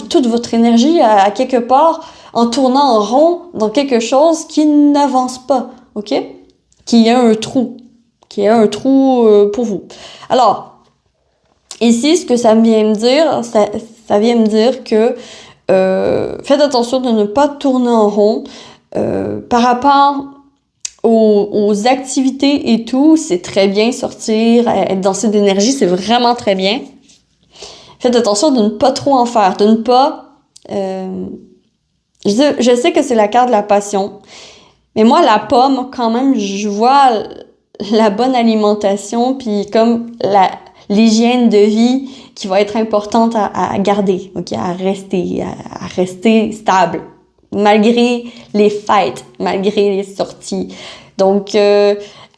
toute votre énergie à quelque part en tournant en rond dans quelque chose qui n'avance pas, ok? Qui a un trou pour vous. Alors, ici, ce que ça vient me dire, ça vient me dire que faites attention de ne pas tourner en rond. Par rapport aux activités et tout, c'est très bien sortir, être dans cette énergie, c'est vraiment très bien. Faites attention de ne pas trop en faire, de ne pas... je sais que c'est la carte de la passion, mais moi, la pomme, quand même, je vois la bonne alimentation, puis comme l'hygiène de vie qui va être importante à garder, ok, à rester stable, malgré les fêtes, malgré les sorties. Donc,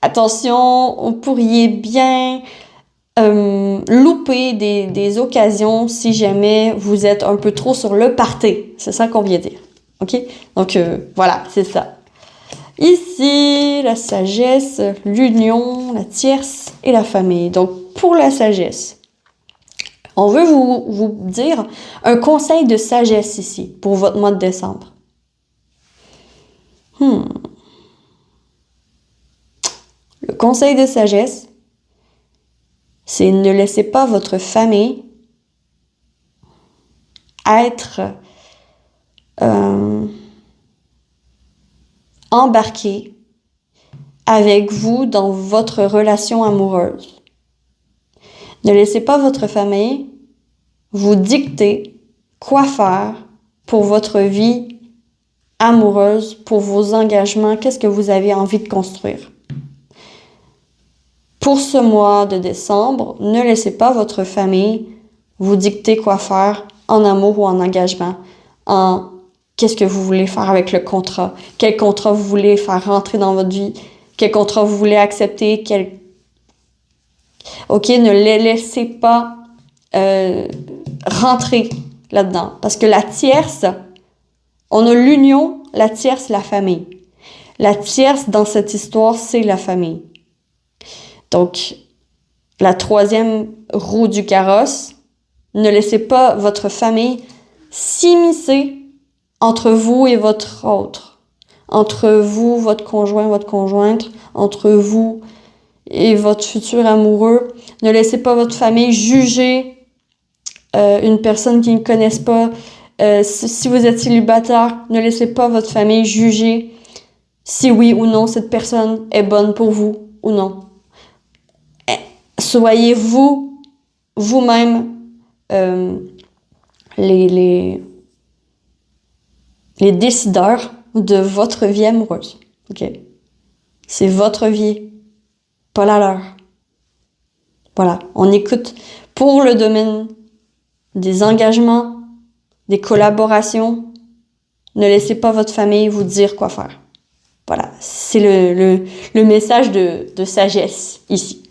attention, vous pourriez bien louper des occasions si jamais vous êtes un peu trop sur le party. C'est ça qu'on vient dire. OK? Donc, voilà, c'est ça. Ici, la sagesse, l'union, la tierce et la famille. Donc, pour la sagesse, on veut vous dire un conseil de sagesse ici pour votre mois de décembre. Le conseil de sagesse, c'est ne laissez pas votre famille être embarquée avec vous dans votre relation amoureuse. Ne laissez pas votre famille vous dicter quoi faire pour votre vie amoureuse, pour vos engagements, qu'est-ce que vous avez envie de construire. Pour ce mois de décembre, ne laissez pas votre famille vous dicter quoi faire en amour ou en engagement, en qu'est-ce que vous voulez faire avec le contrat, quel contrat vous voulez faire rentrer dans votre vie, quel contrat vous voulez accepter, OK, ne les laissez pas rentrer là-dedans. Parce que la tierce, on a l'union, la tierce, la famille. La tierce, dans cette histoire, c'est la famille. Donc, la troisième roue du carrosse, ne laissez pas votre famille s'immiscer entre vous et votre autre, entre vous, votre conjoint, votre conjointe, entre vous et votre futur amoureux. Ne laissez pas votre famille juger une personne qu'ils ne connaissent pas. Si vous êtes célibataire, ne laissez pas votre famille juger si oui ou non cette personne est bonne pour vous ou non. Soyez vous-même les décideurs de votre vie amoureuse. OK? C'est votre vie, pas la leur. Voilà, on écoute pour le domaine des engagements, des collaborations. Ne laissez pas votre famille vous dire quoi faire. Voilà, c'est le message de sagesse ici,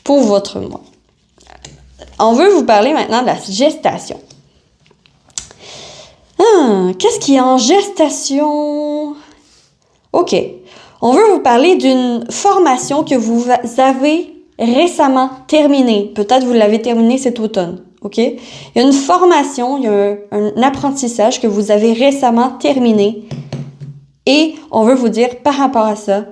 pour votre mois. On veut vous parler maintenant de la gestation. Qu'est-ce qui est en gestation? OK. On veut vous parler d'une formation que vous avez récemment terminée. Peut-être vous l'avez terminée cet automne. OK? Il y a une formation, il y a un apprentissage que vous avez récemment terminé. Et on veut vous dire par rapport à ça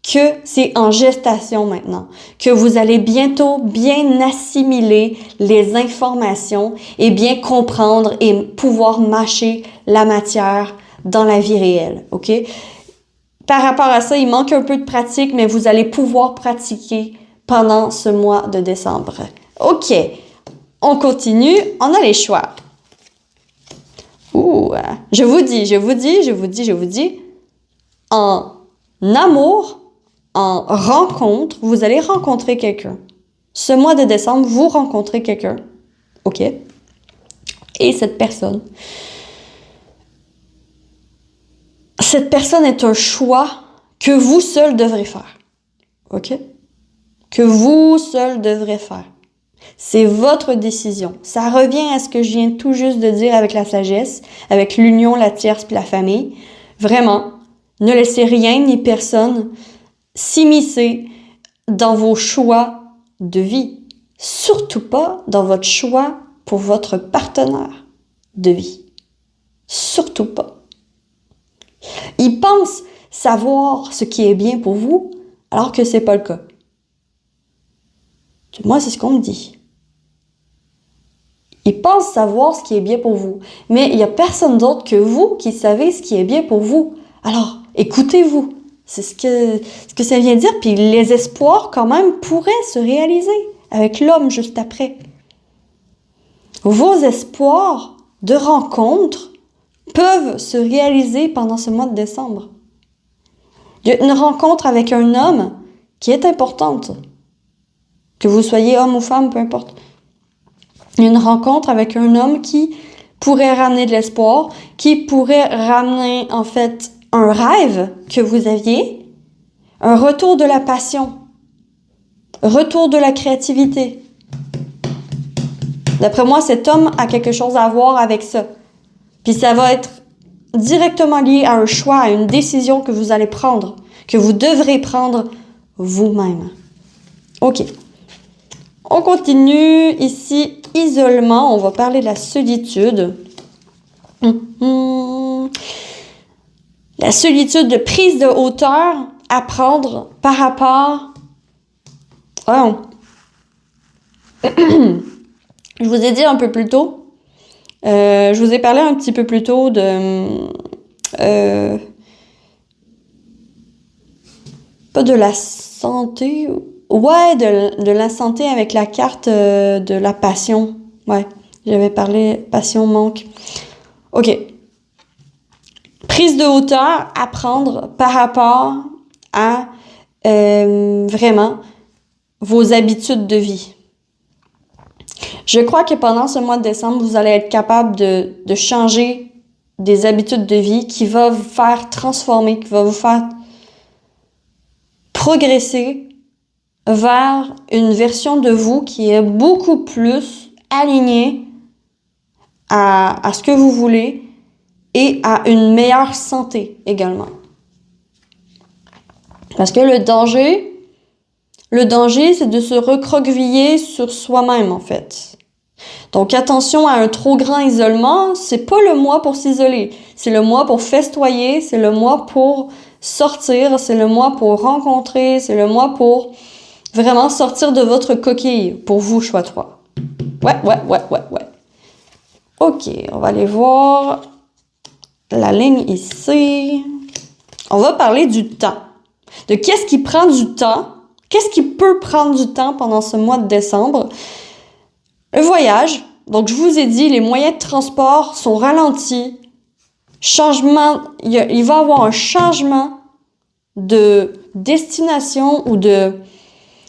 que c'est en gestation maintenant, que vous allez bientôt bien assimiler les informations et bien comprendre et pouvoir mâcher la matière dans la vie réelle, OK? Par rapport à ça, il manque un peu de pratique, mais vous allez pouvoir pratiquer pendant ce mois de décembre. OK, on continue, on a les choix. Je vous dis, en amour, en rencontre, vous allez rencontrer quelqu'un. Ce mois de décembre, vous rencontrez quelqu'un. OK? Et cette personne est un choix que vous seul devrez faire. OK? Que vous seul devrez faire. C'est votre décision. Ça revient à ce que je viens tout juste de dire avec la sagesse, avec l'union, la tierce puis la famille. Vraiment, ne laissez rien ni personne s'immiscer dans vos choix de vie. Surtout pas dans votre choix pour votre partenaire de vie. Surtout pas. Ils pensent savoir ce qui est bien pour vous, alors que c'est pas le cas. Moi, c'est ce qu'on me dit. Ils pensent savoir ce qui est bien pour vous, mais il n'y a personne d'autre que vous qui savez ce qui est bien pour vous. Alors, écoutez-vous. C'est ce que ça vient dire. Puis les espoirs, quand même, pourraient se réaliser avec l'homme juste après. Vos espoirs de rencontre peuvent se réaliser pendant ce mois de décembre. Il y a une rencontre avec un homme qui est importante. Que vous soyez homme ou femme, peu importe. Il y a une rencontre avec un homme qui pourrait ramener de l'espoir, qui pourrait ramener, en fait, un rêve que vous aviez, un retour de la passion, retour de la créativité. D'après moi, cet homme a quelque chose à voir avec ça. Puis ça va être directement lié à un choix, à une décision que vous allez prendre, que vous devrez prendre vous-même. OK. On continue ici, isolement. On va parler de la solitude. La solitude de prise de hauteur à prendre par rapport... Je vous ai dit un peu plus tôt, je vous ai parlé un petit peu plus tôt de... pas de la santé... Ouais, de la santé avec la carte de la passion. Ouais, j'avais parlé passion, manque. OK. Prise de hauteur à prendre par rapport à vraiment vos habitudes de vie. Je crois que pendant ce mois de décembre, vous allez être capable de changer des habitudes de vie qui va vous faire transformer, qui va vous faire progresser vers une version de vous qui est beaucoup plus alignée à ce que vous voulez et à une meilleure santé également. Parce que le danger, c'est de se recroqueviller sur soi-même, en fait. Donc, attention à un trop grand isolement. C'est pas le mois pour s'isoler. C'est le mois pour festoyer. C'est le mois pour sortir. C'est le mois pour rencontrer. C'est le mois pour vraiment sortir de votre coquille. Pour vous, choix 3. Ouais. OK, on va aller voir la ligne ici. On va parler du temps. De qu'est-ce qui prend du temps. Qu'est-ce qui peut prendre du temps pendant ce mois de décembre? Le voyage. Donc, je vous ai dit, les moyens de transport sont ralentis. il va y avoir un changement de destination ou de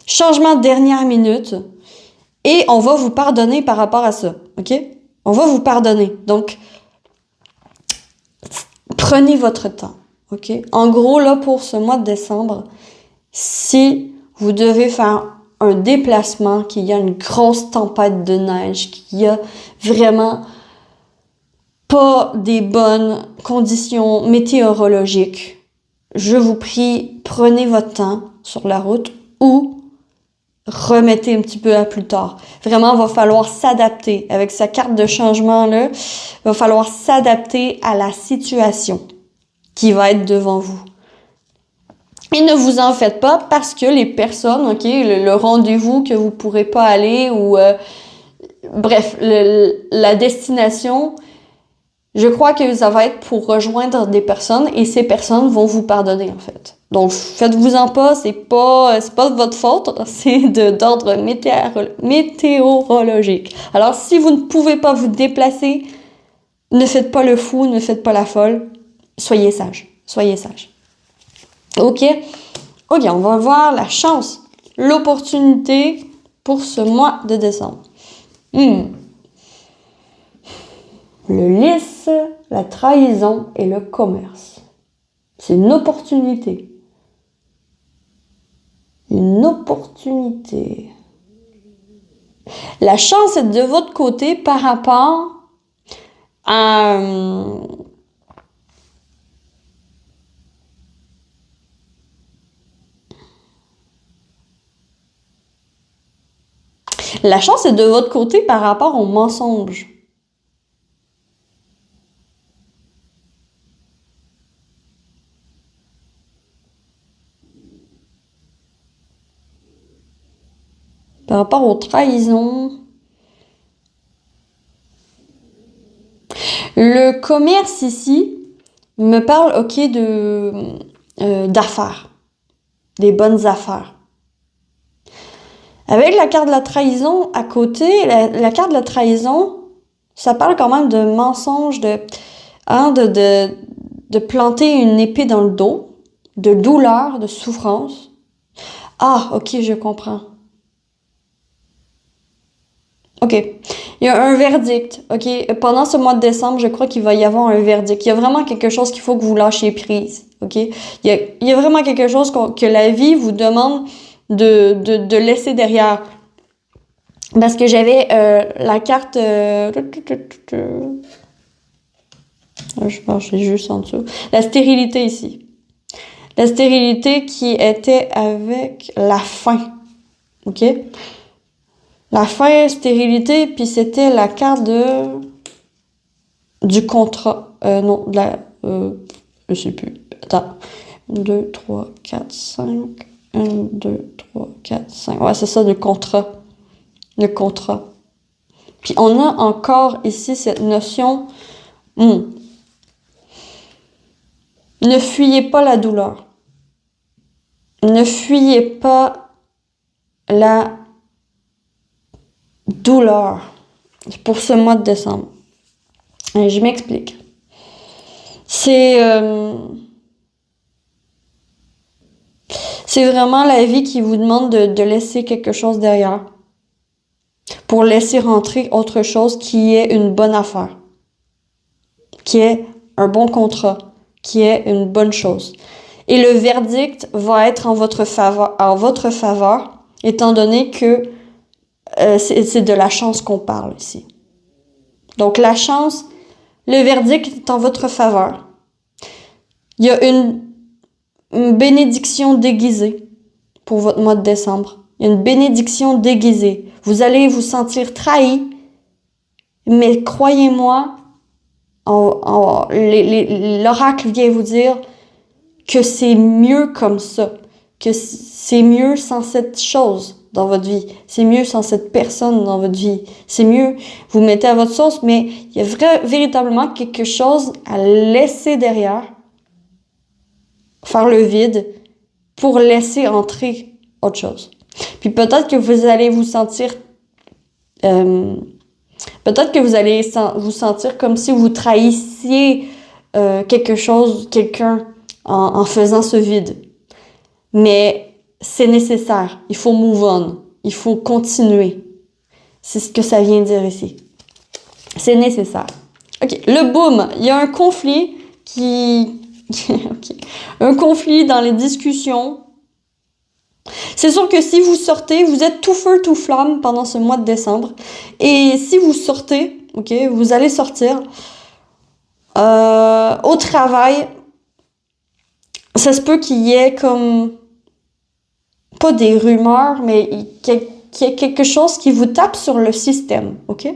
changement de dernière minute et on va vous pardonner par rapport à ça, OK? On va vous pardonner. Donc, prenez votre temps, OK? En gros, là, pour ce mois de décembre, si vous devez faire un déplacement, qu'il y a une grosse tempête de neige, qu'il y a vraiment pas des bonnes conditions météorologiques, je vous prie, prenez votre temps sur la route ou remettez un petit peu à plus tard. Vraiment, il va falloir s'adapter. Avec sa carte de changement-là, il va falloir s'adapter à la situation qui va être devant vous. Et ne vous en faites pas parce que les personnes, OK, le rendez-vous que vous pourrez pas aller ou bref, la destination, je crois que ça va être pour rejoindre des personnes et ces personnes vont vous pardonner en fait. Donc faites-vous-en pas, c'est pas de votre faute, c'est d'ordre météorologique. Alors si vous ne pouvez pas vous déplacer, ne faites pas le fou, ne faites pas la folle, soyez sage, soyez sage. OK, on va voir la chance, l'opportunité pour ce mois de décembre. Le lys, la trahison et le commerce. C'est une opportunité. Une opportunité. La chance est de votre côté par rapport à... La chance est de votre côté par rapport au mensonge. Par rapport aux trahisons. Le commerce ici me parle, OK, d'affaires. Des bonnes affaires. Avec la carte de la trahison à côté, la carte de la trahison, ça parle quand même de mensonge, de planter une épée dans le dos, de douleur, de souffrance. Ah, OK, je comprends. OK. Il y a un verdict, OK? Pendant ce mois de décembre, je crois qu'il va y avoir un verdict. Il y a vraiment quelque chose qu'il faut que vous lâchiez prise, OK? Il y a vraiment quelque chose que la vie vous demande de laisser derrière. Parce que j'avais la carte... je pense que c'est juste en dessous. La stérilité ici. La stérilité qui était avec la faim, OK? La fin, stérilité, puis c'était la carte du contrat. Non, de la... je sais plus. Attends. 1, 2, 3, 4, 5. 1, 2, 3, 4, 5. Ouais, c'est ça, le contrat. Le contrat. Puis on a encore ici cette notion... Ne fuyez pas la douleur. Ne fuyez pas la douleur pour ce mois de décembre. Et je m'explique. C'est vraiment la vie qui vous demande de laisser quelque chose derrière pour laisser rentrer autre chose qui est une bonne affaire, qui est un bon contrat, qui est une bonne chose. Et le verdict va être en votre faveur, étant donné que c'est de la chance qu'on parle ici. Donc la chance, le verdict est en votre faveur. Il y a une bénédiction déguisée pour votre mois de décembre. Il y a une bénédiction déguisée. Vous allez vous sentir trahi, mais croyez-moi, l'oracle vient vous dire que c'est mieux comme ça, que c'est mieux sans cette chose dans votre vie, c'est mieux sans cette personne dans votre vie, c'est mieux, vous mettez à votre sauce, mais il y a véritablement quelque chose à laisser derrière, faire le vide, pour laisser entrer autre chose. Puis peut-être que vous allez vous sentir peut-être que vous allez vous sentir comme si vous trahissiez quelque chose, quelqu'un en faisant ce vide. Mais c'est nécessaire. Il faut move on. Il faut continuer. C'est ce que ça vient dire ici. C'est nécessaire. OK. Le boom. Il y a un conflit qui... okay. Un conflit dans les discussions. C'est sûr que si vous sortez, vous êtes tout feu, tout flamme pendant ce mois de décembre. Et si vous sortez, OK, vous allez sortir au travail, ça se peut qu'il y ait comme... pas des rumeurs, mais qu'il y ait quelque chose qui vous tape sur le système, OK?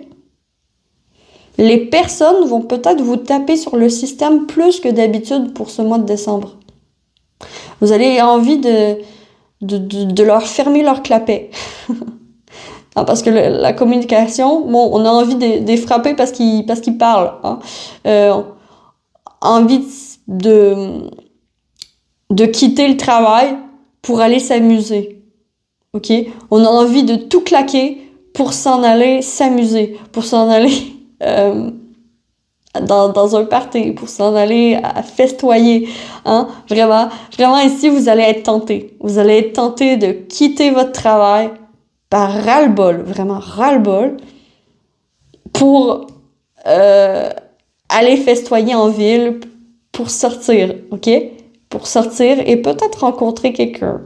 Les personnes vont peut-être vous taper sur le système plus que d'habitude pour ce mois de décembre. Vous allez avoir envie de leur fermer leur clapet. Ah, parce que la communication, bon, on a envie de les frapper parce qu'ils parlent. Hein. Envie de quitter le travail pour aller s'amuser. OK? On a envie de tout claquer pour s'en aller s'amuser, pour s'en aller dans un party, pour s'en aller à festoyer. Hein? Vraiment ici, vous allez être tenté. Vous allez être tenté de quitter votre travail par ras-le-bol, vraiment ras-le-bol, pour aller festoyer en ville, pour sortir, OK? Pour sortir et peut-être rencontrer quelqu'un.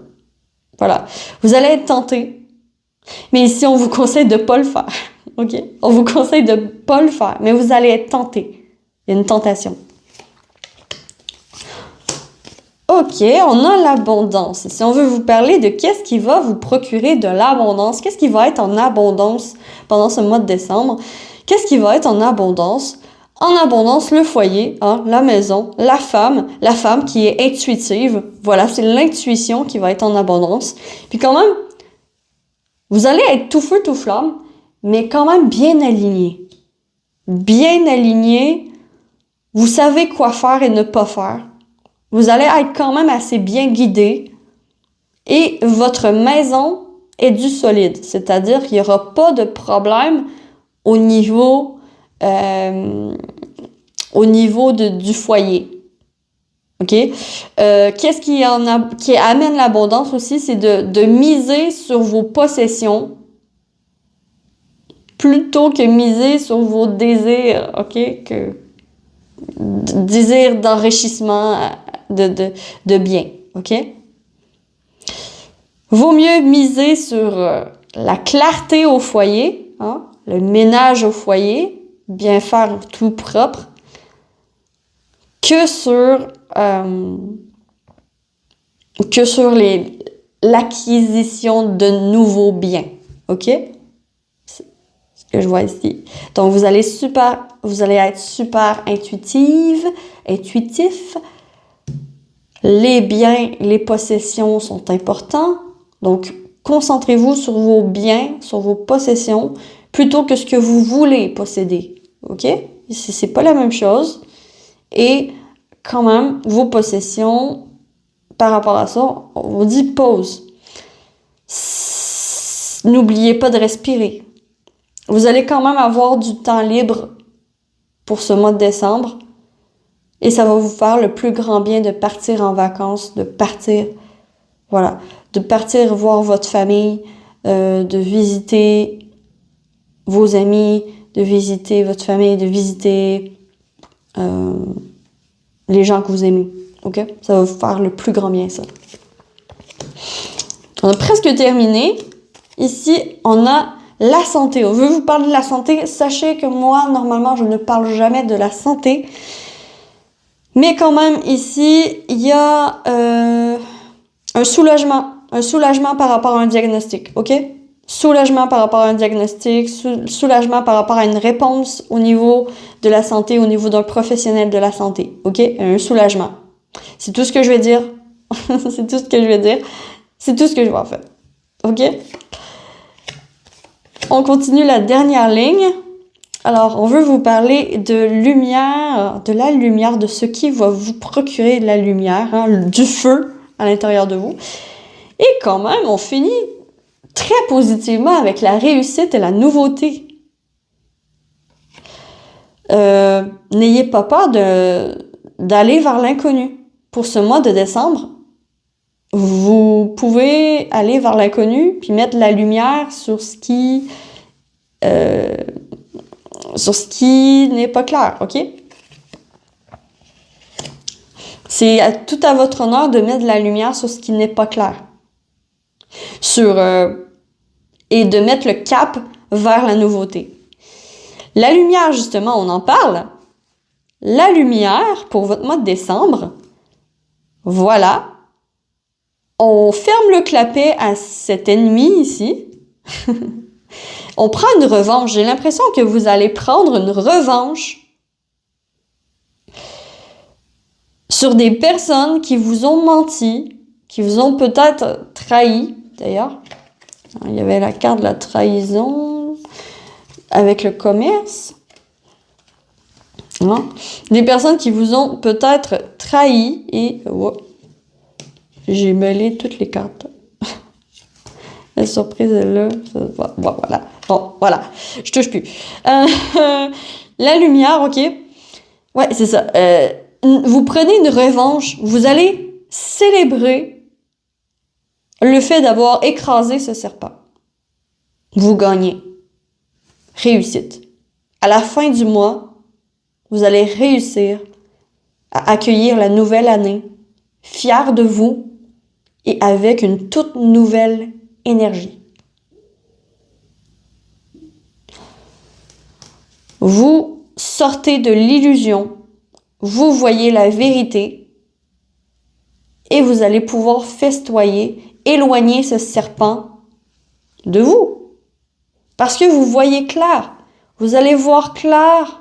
Voilà. Vous allez être tenté. Mais ici, on vous conseille de pas le faire. OK? On vous conseille de pas le faire. Mais vous allez être tenté. Il y a une tentation. OK, on a l'abondance. Si on veut vous parler de qu'est-ce qui va vous procurer de l'abondance, qu'est-ce qui va être en abondance pendant ce mois de décembre, qu'est-ce qui va être en abondance? En abondance, le foyer, hein, la maison, la femme qui est intuitive. Voilà, c'est l'intuition qui va être en abondance. Puis quand même, vous allez être tout feu, tout flamme, mais quand même bien aligné. Bien aligné, vous savez quoi faire et ne pas faire. Vous allez être quand même assez bien guidé. Et votre maison est du solide. C'est-à-dire qu'il n'y aura pas de problème au niveau du foyer. OK? Qu'est-ce qui amène l'abondance aussi? C'est de miser sur vos possessions plutôt que miser sur vos désirs, OK? Désirs d'enrichissement de biens, OK? Vaut mieux miser sur la clarté au foyer, hein? Le ménage au foyer, bien faire tout propre, que sur l'acquisition de nouveaux biens, OK? C'est ce que je vois ici. Donc, vous allez être super intuitif. Les biens, les possessions sont importants. Donc, concentrez-vous sur vos biens, sur vos possessions, plutôt que ce que vous voulez posséder. OK? C'est pas la même chose. Et quand même, vos possessions, par rapport à ça, on vous dit pause. N'oubliez pas de respirer. Vous allez quand même avoir du temps libre pour ce mois de décembre. Et ça va vous faire le plus grand bien de partir en vacances, de partir voir votre famille, de visiter vos amis, de visiter votre famille, de visiter les gens que vous aimez. OK? Ça va vous faire le plus grand bien, ça. On a presque terminé. Ici, on a la santé. On veut vous parler de la santé. Sachez que moi, normalement, je ne parle jamais de la santé. Mais quand même, ici, il y a un soulagement. Un soulagement par rapport à un diagnostic, OK? Soulagement par rapport à un diagnostic, soulagement par rapport à une réponse au niveau de la santé, au niveau d'un professionnel de la santé, OK? Un soulagement. C'est tout ce que je vais dire. C'est tout ce que je vais dire. C'est tout ce que je vois en fait. OK? On continue la dernière ligne. Alors, on veut vous parler de lumière, de la lumière, de ce qui va vous procurer de la lumière, hein, du feu à l'intérieur de vous. Et quand même, on finit très positivement avec la réussite et la nouveauté. N'ayez pas peur d'aller vers l'inconnu. Pour ce mois de décembre, vous pouvez aller vers l'inconnu puis mettre la lumière sur ce qui n'est pas clair, ok? C'est tout à votre honneur de mettre de la lumière sur ce qui n'est pas clair. Et de mettre le cap vers la nouveauté. La lumière, justement, on en parle. La lumière, pour votre mois de décembre, voilà. On ferme le clapet à cet ennemi ici. On prend une revanche. J'ai l'impression que vous allez prendre une revanche sur des personnes qui vous ont menti, qui vous ont peut-être trahi. D'ailleurs, il y avait la carte de la trahison avec le commerce. Non? Des personnes qui vous ont peut-être trahi et... Oh, j'ai mêlé toutes les cartes. La surprise est là. Voilà. Bon, voilà. Je touche plus. La lumière, ok. Ouais, c'est ça. Vous prenez une revanche. Vous allez célébrer le fait d'avoir écrasé ce serpent. Vous gagnez. Réussite. À la fin du mois, vous allez réussir à accueillir la nouvelle année, fier de vous et avec une toute nouvelle énergie. Vous sortez de l'illusion, vous voyez la vérité et vous allez pouvoir festoyer, éloigner ce serpent de vous. Parce que vous voyez clair. Vous allez voir clair.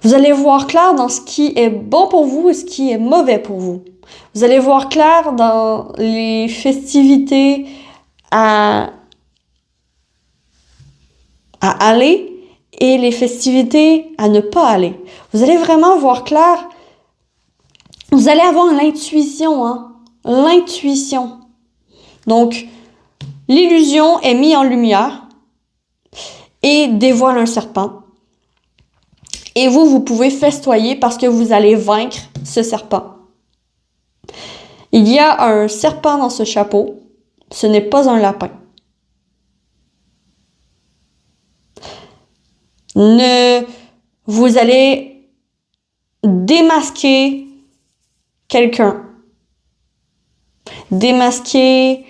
Vous allez voir clair dans ce qui est bon pour vous et ce qui est mauvais pour vous. Vous allez voir clair dans les festivités à aller et les festivités à ne pas aller. Vous allez vraiment voir clair. Vous allez avoir l'intuition, hein? L'intuition. Donc, l'illusion est mise en lumière et dévoile un serpent. Et vous pouvez festoyer parce que vous allez vaincre ce serpent. Il y a un serpent dans ce chapeau. Ce n'est pas un lapin. Vous allez démasquer quelqu'un. Démasquer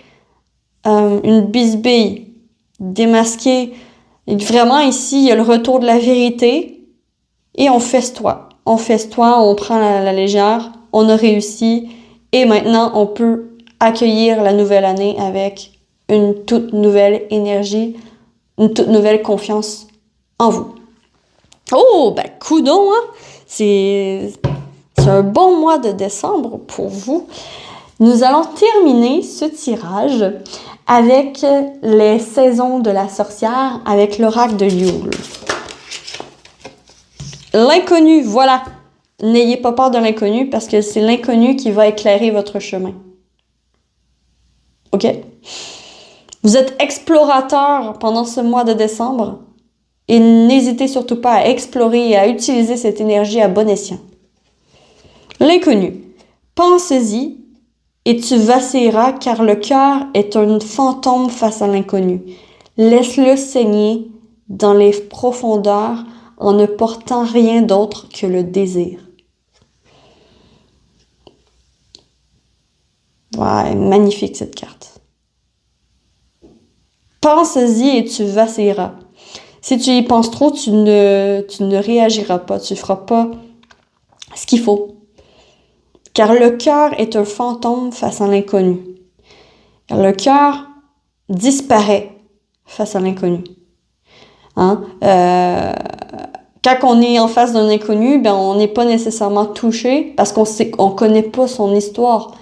une bisbille. Démasquer... Vraiment, ici, il y a le retour de la vérité. Et on festoie. On festoie, on prend la légère. On a réussi. Et maintenant, on peut accueillir la nouvelle année avec une toute nouvelle énergie, une toute nouvelle confiance en vous. Oh, ben, coudonc, hein? C'est un bon mois de décembre pour vous. Nous allons terminer ce tirage avec les saisons de la sorcière, avec l'oracle de Yule. L'inconnu, voilà. N'ayez pas peur de l'inconnu parce que c'est l'inconnu qui va éclairer votre chemin. OK? Vous êtes explorateur pendant ce mois de décembre et n'hésitez surtout pas à explorer et à utiliser cette énergie à bon escient. L'inconnu. Pense-y et tu vacilleras car le cœur est un fantôme face à l'inconnu. Laisse-le saigner dans les profondeurs en ne portant rien d'autre que le désir. Ouais, magnifique cette carte. Pense-y et tu vacilleras. Si tu y penses trop, tu ne réagiras pas, tu ne feras pas ce qu'il faut. Car le cœur est un fantôme face à l'inconnu. Car le cœur disparaît face à l'inconnu. Hein? Quand on est en face d'un inconnu, ben on n'est pas nécessairement touché parce qu'on connaît pas son histoire.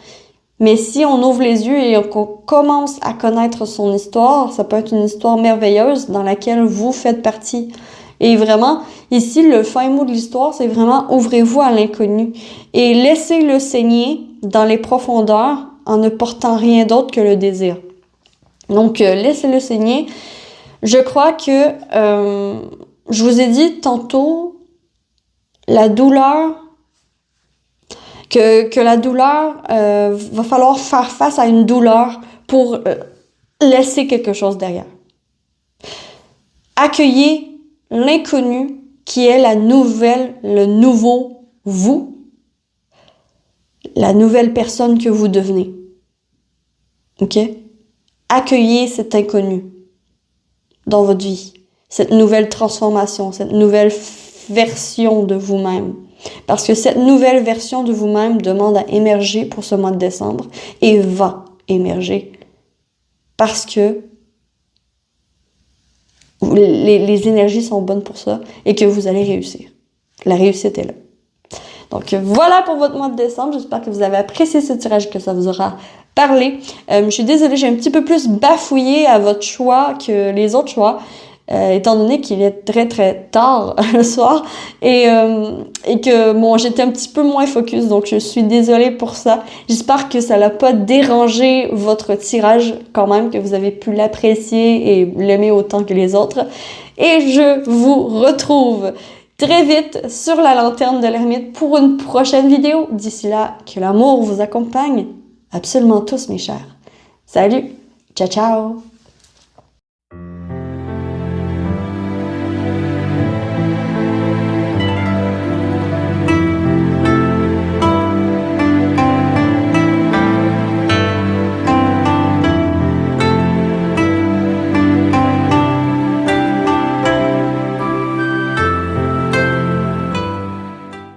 Mais si on ouvre les yeux et qu'on commence à connaître son histoire, ça peut être une histoire merveilleuse dans laquelle vous faites partie. Et vraiment, ici, le fin mot de l'histoire, c'est vraiment ouvrez-vous à l'inconnu et laissez-le saigner dans les profondeurs en ne portant rien d'autre que le désir. Donc, laissez-le saigner. Je crois que, je vous ai dit tantôt, la douleur, que la douleur, va falloir faire face à une douleur pour laisser quelque chose derrière. Accueillez l'inconnu qui est le nouveau vous, la nouvelle personne que vous devenez. OK? Accueillez cet inconnu dans votre vie, cette nouvelle transformation, cette nouvelle version de vous-même. Parce que cette nouvelle version de vous-même demande à émerger pour ce mois de décembre et va émerger. Parce que les énergies sont bonnes pour ça et que vous allez réussir. La réussite est là. Donc voilà pour votre mois de décembre. J'espère que vous avez apprécié ce tirage, que ça vous aura parlé. Je suis désolée, j'ai un petit peu plus bafouillé à votre choix que les autres choix, étant donné qu'il est très très tard le soir et que bon, j'étais un petit peu moins focus, donc je suis désolée pour ça. J'espère que ça n'a pas dérangé votre tirage quand même, que vous avez pu l'apprécier et l'aimer autant que les autres. Et je vous retrouve très vite sur la lanterne de l'ermite pour une prochaine vidéo. D'ici là, que l'amour vous accompagne absolument tous, mes chers. Salut, ciao ciao!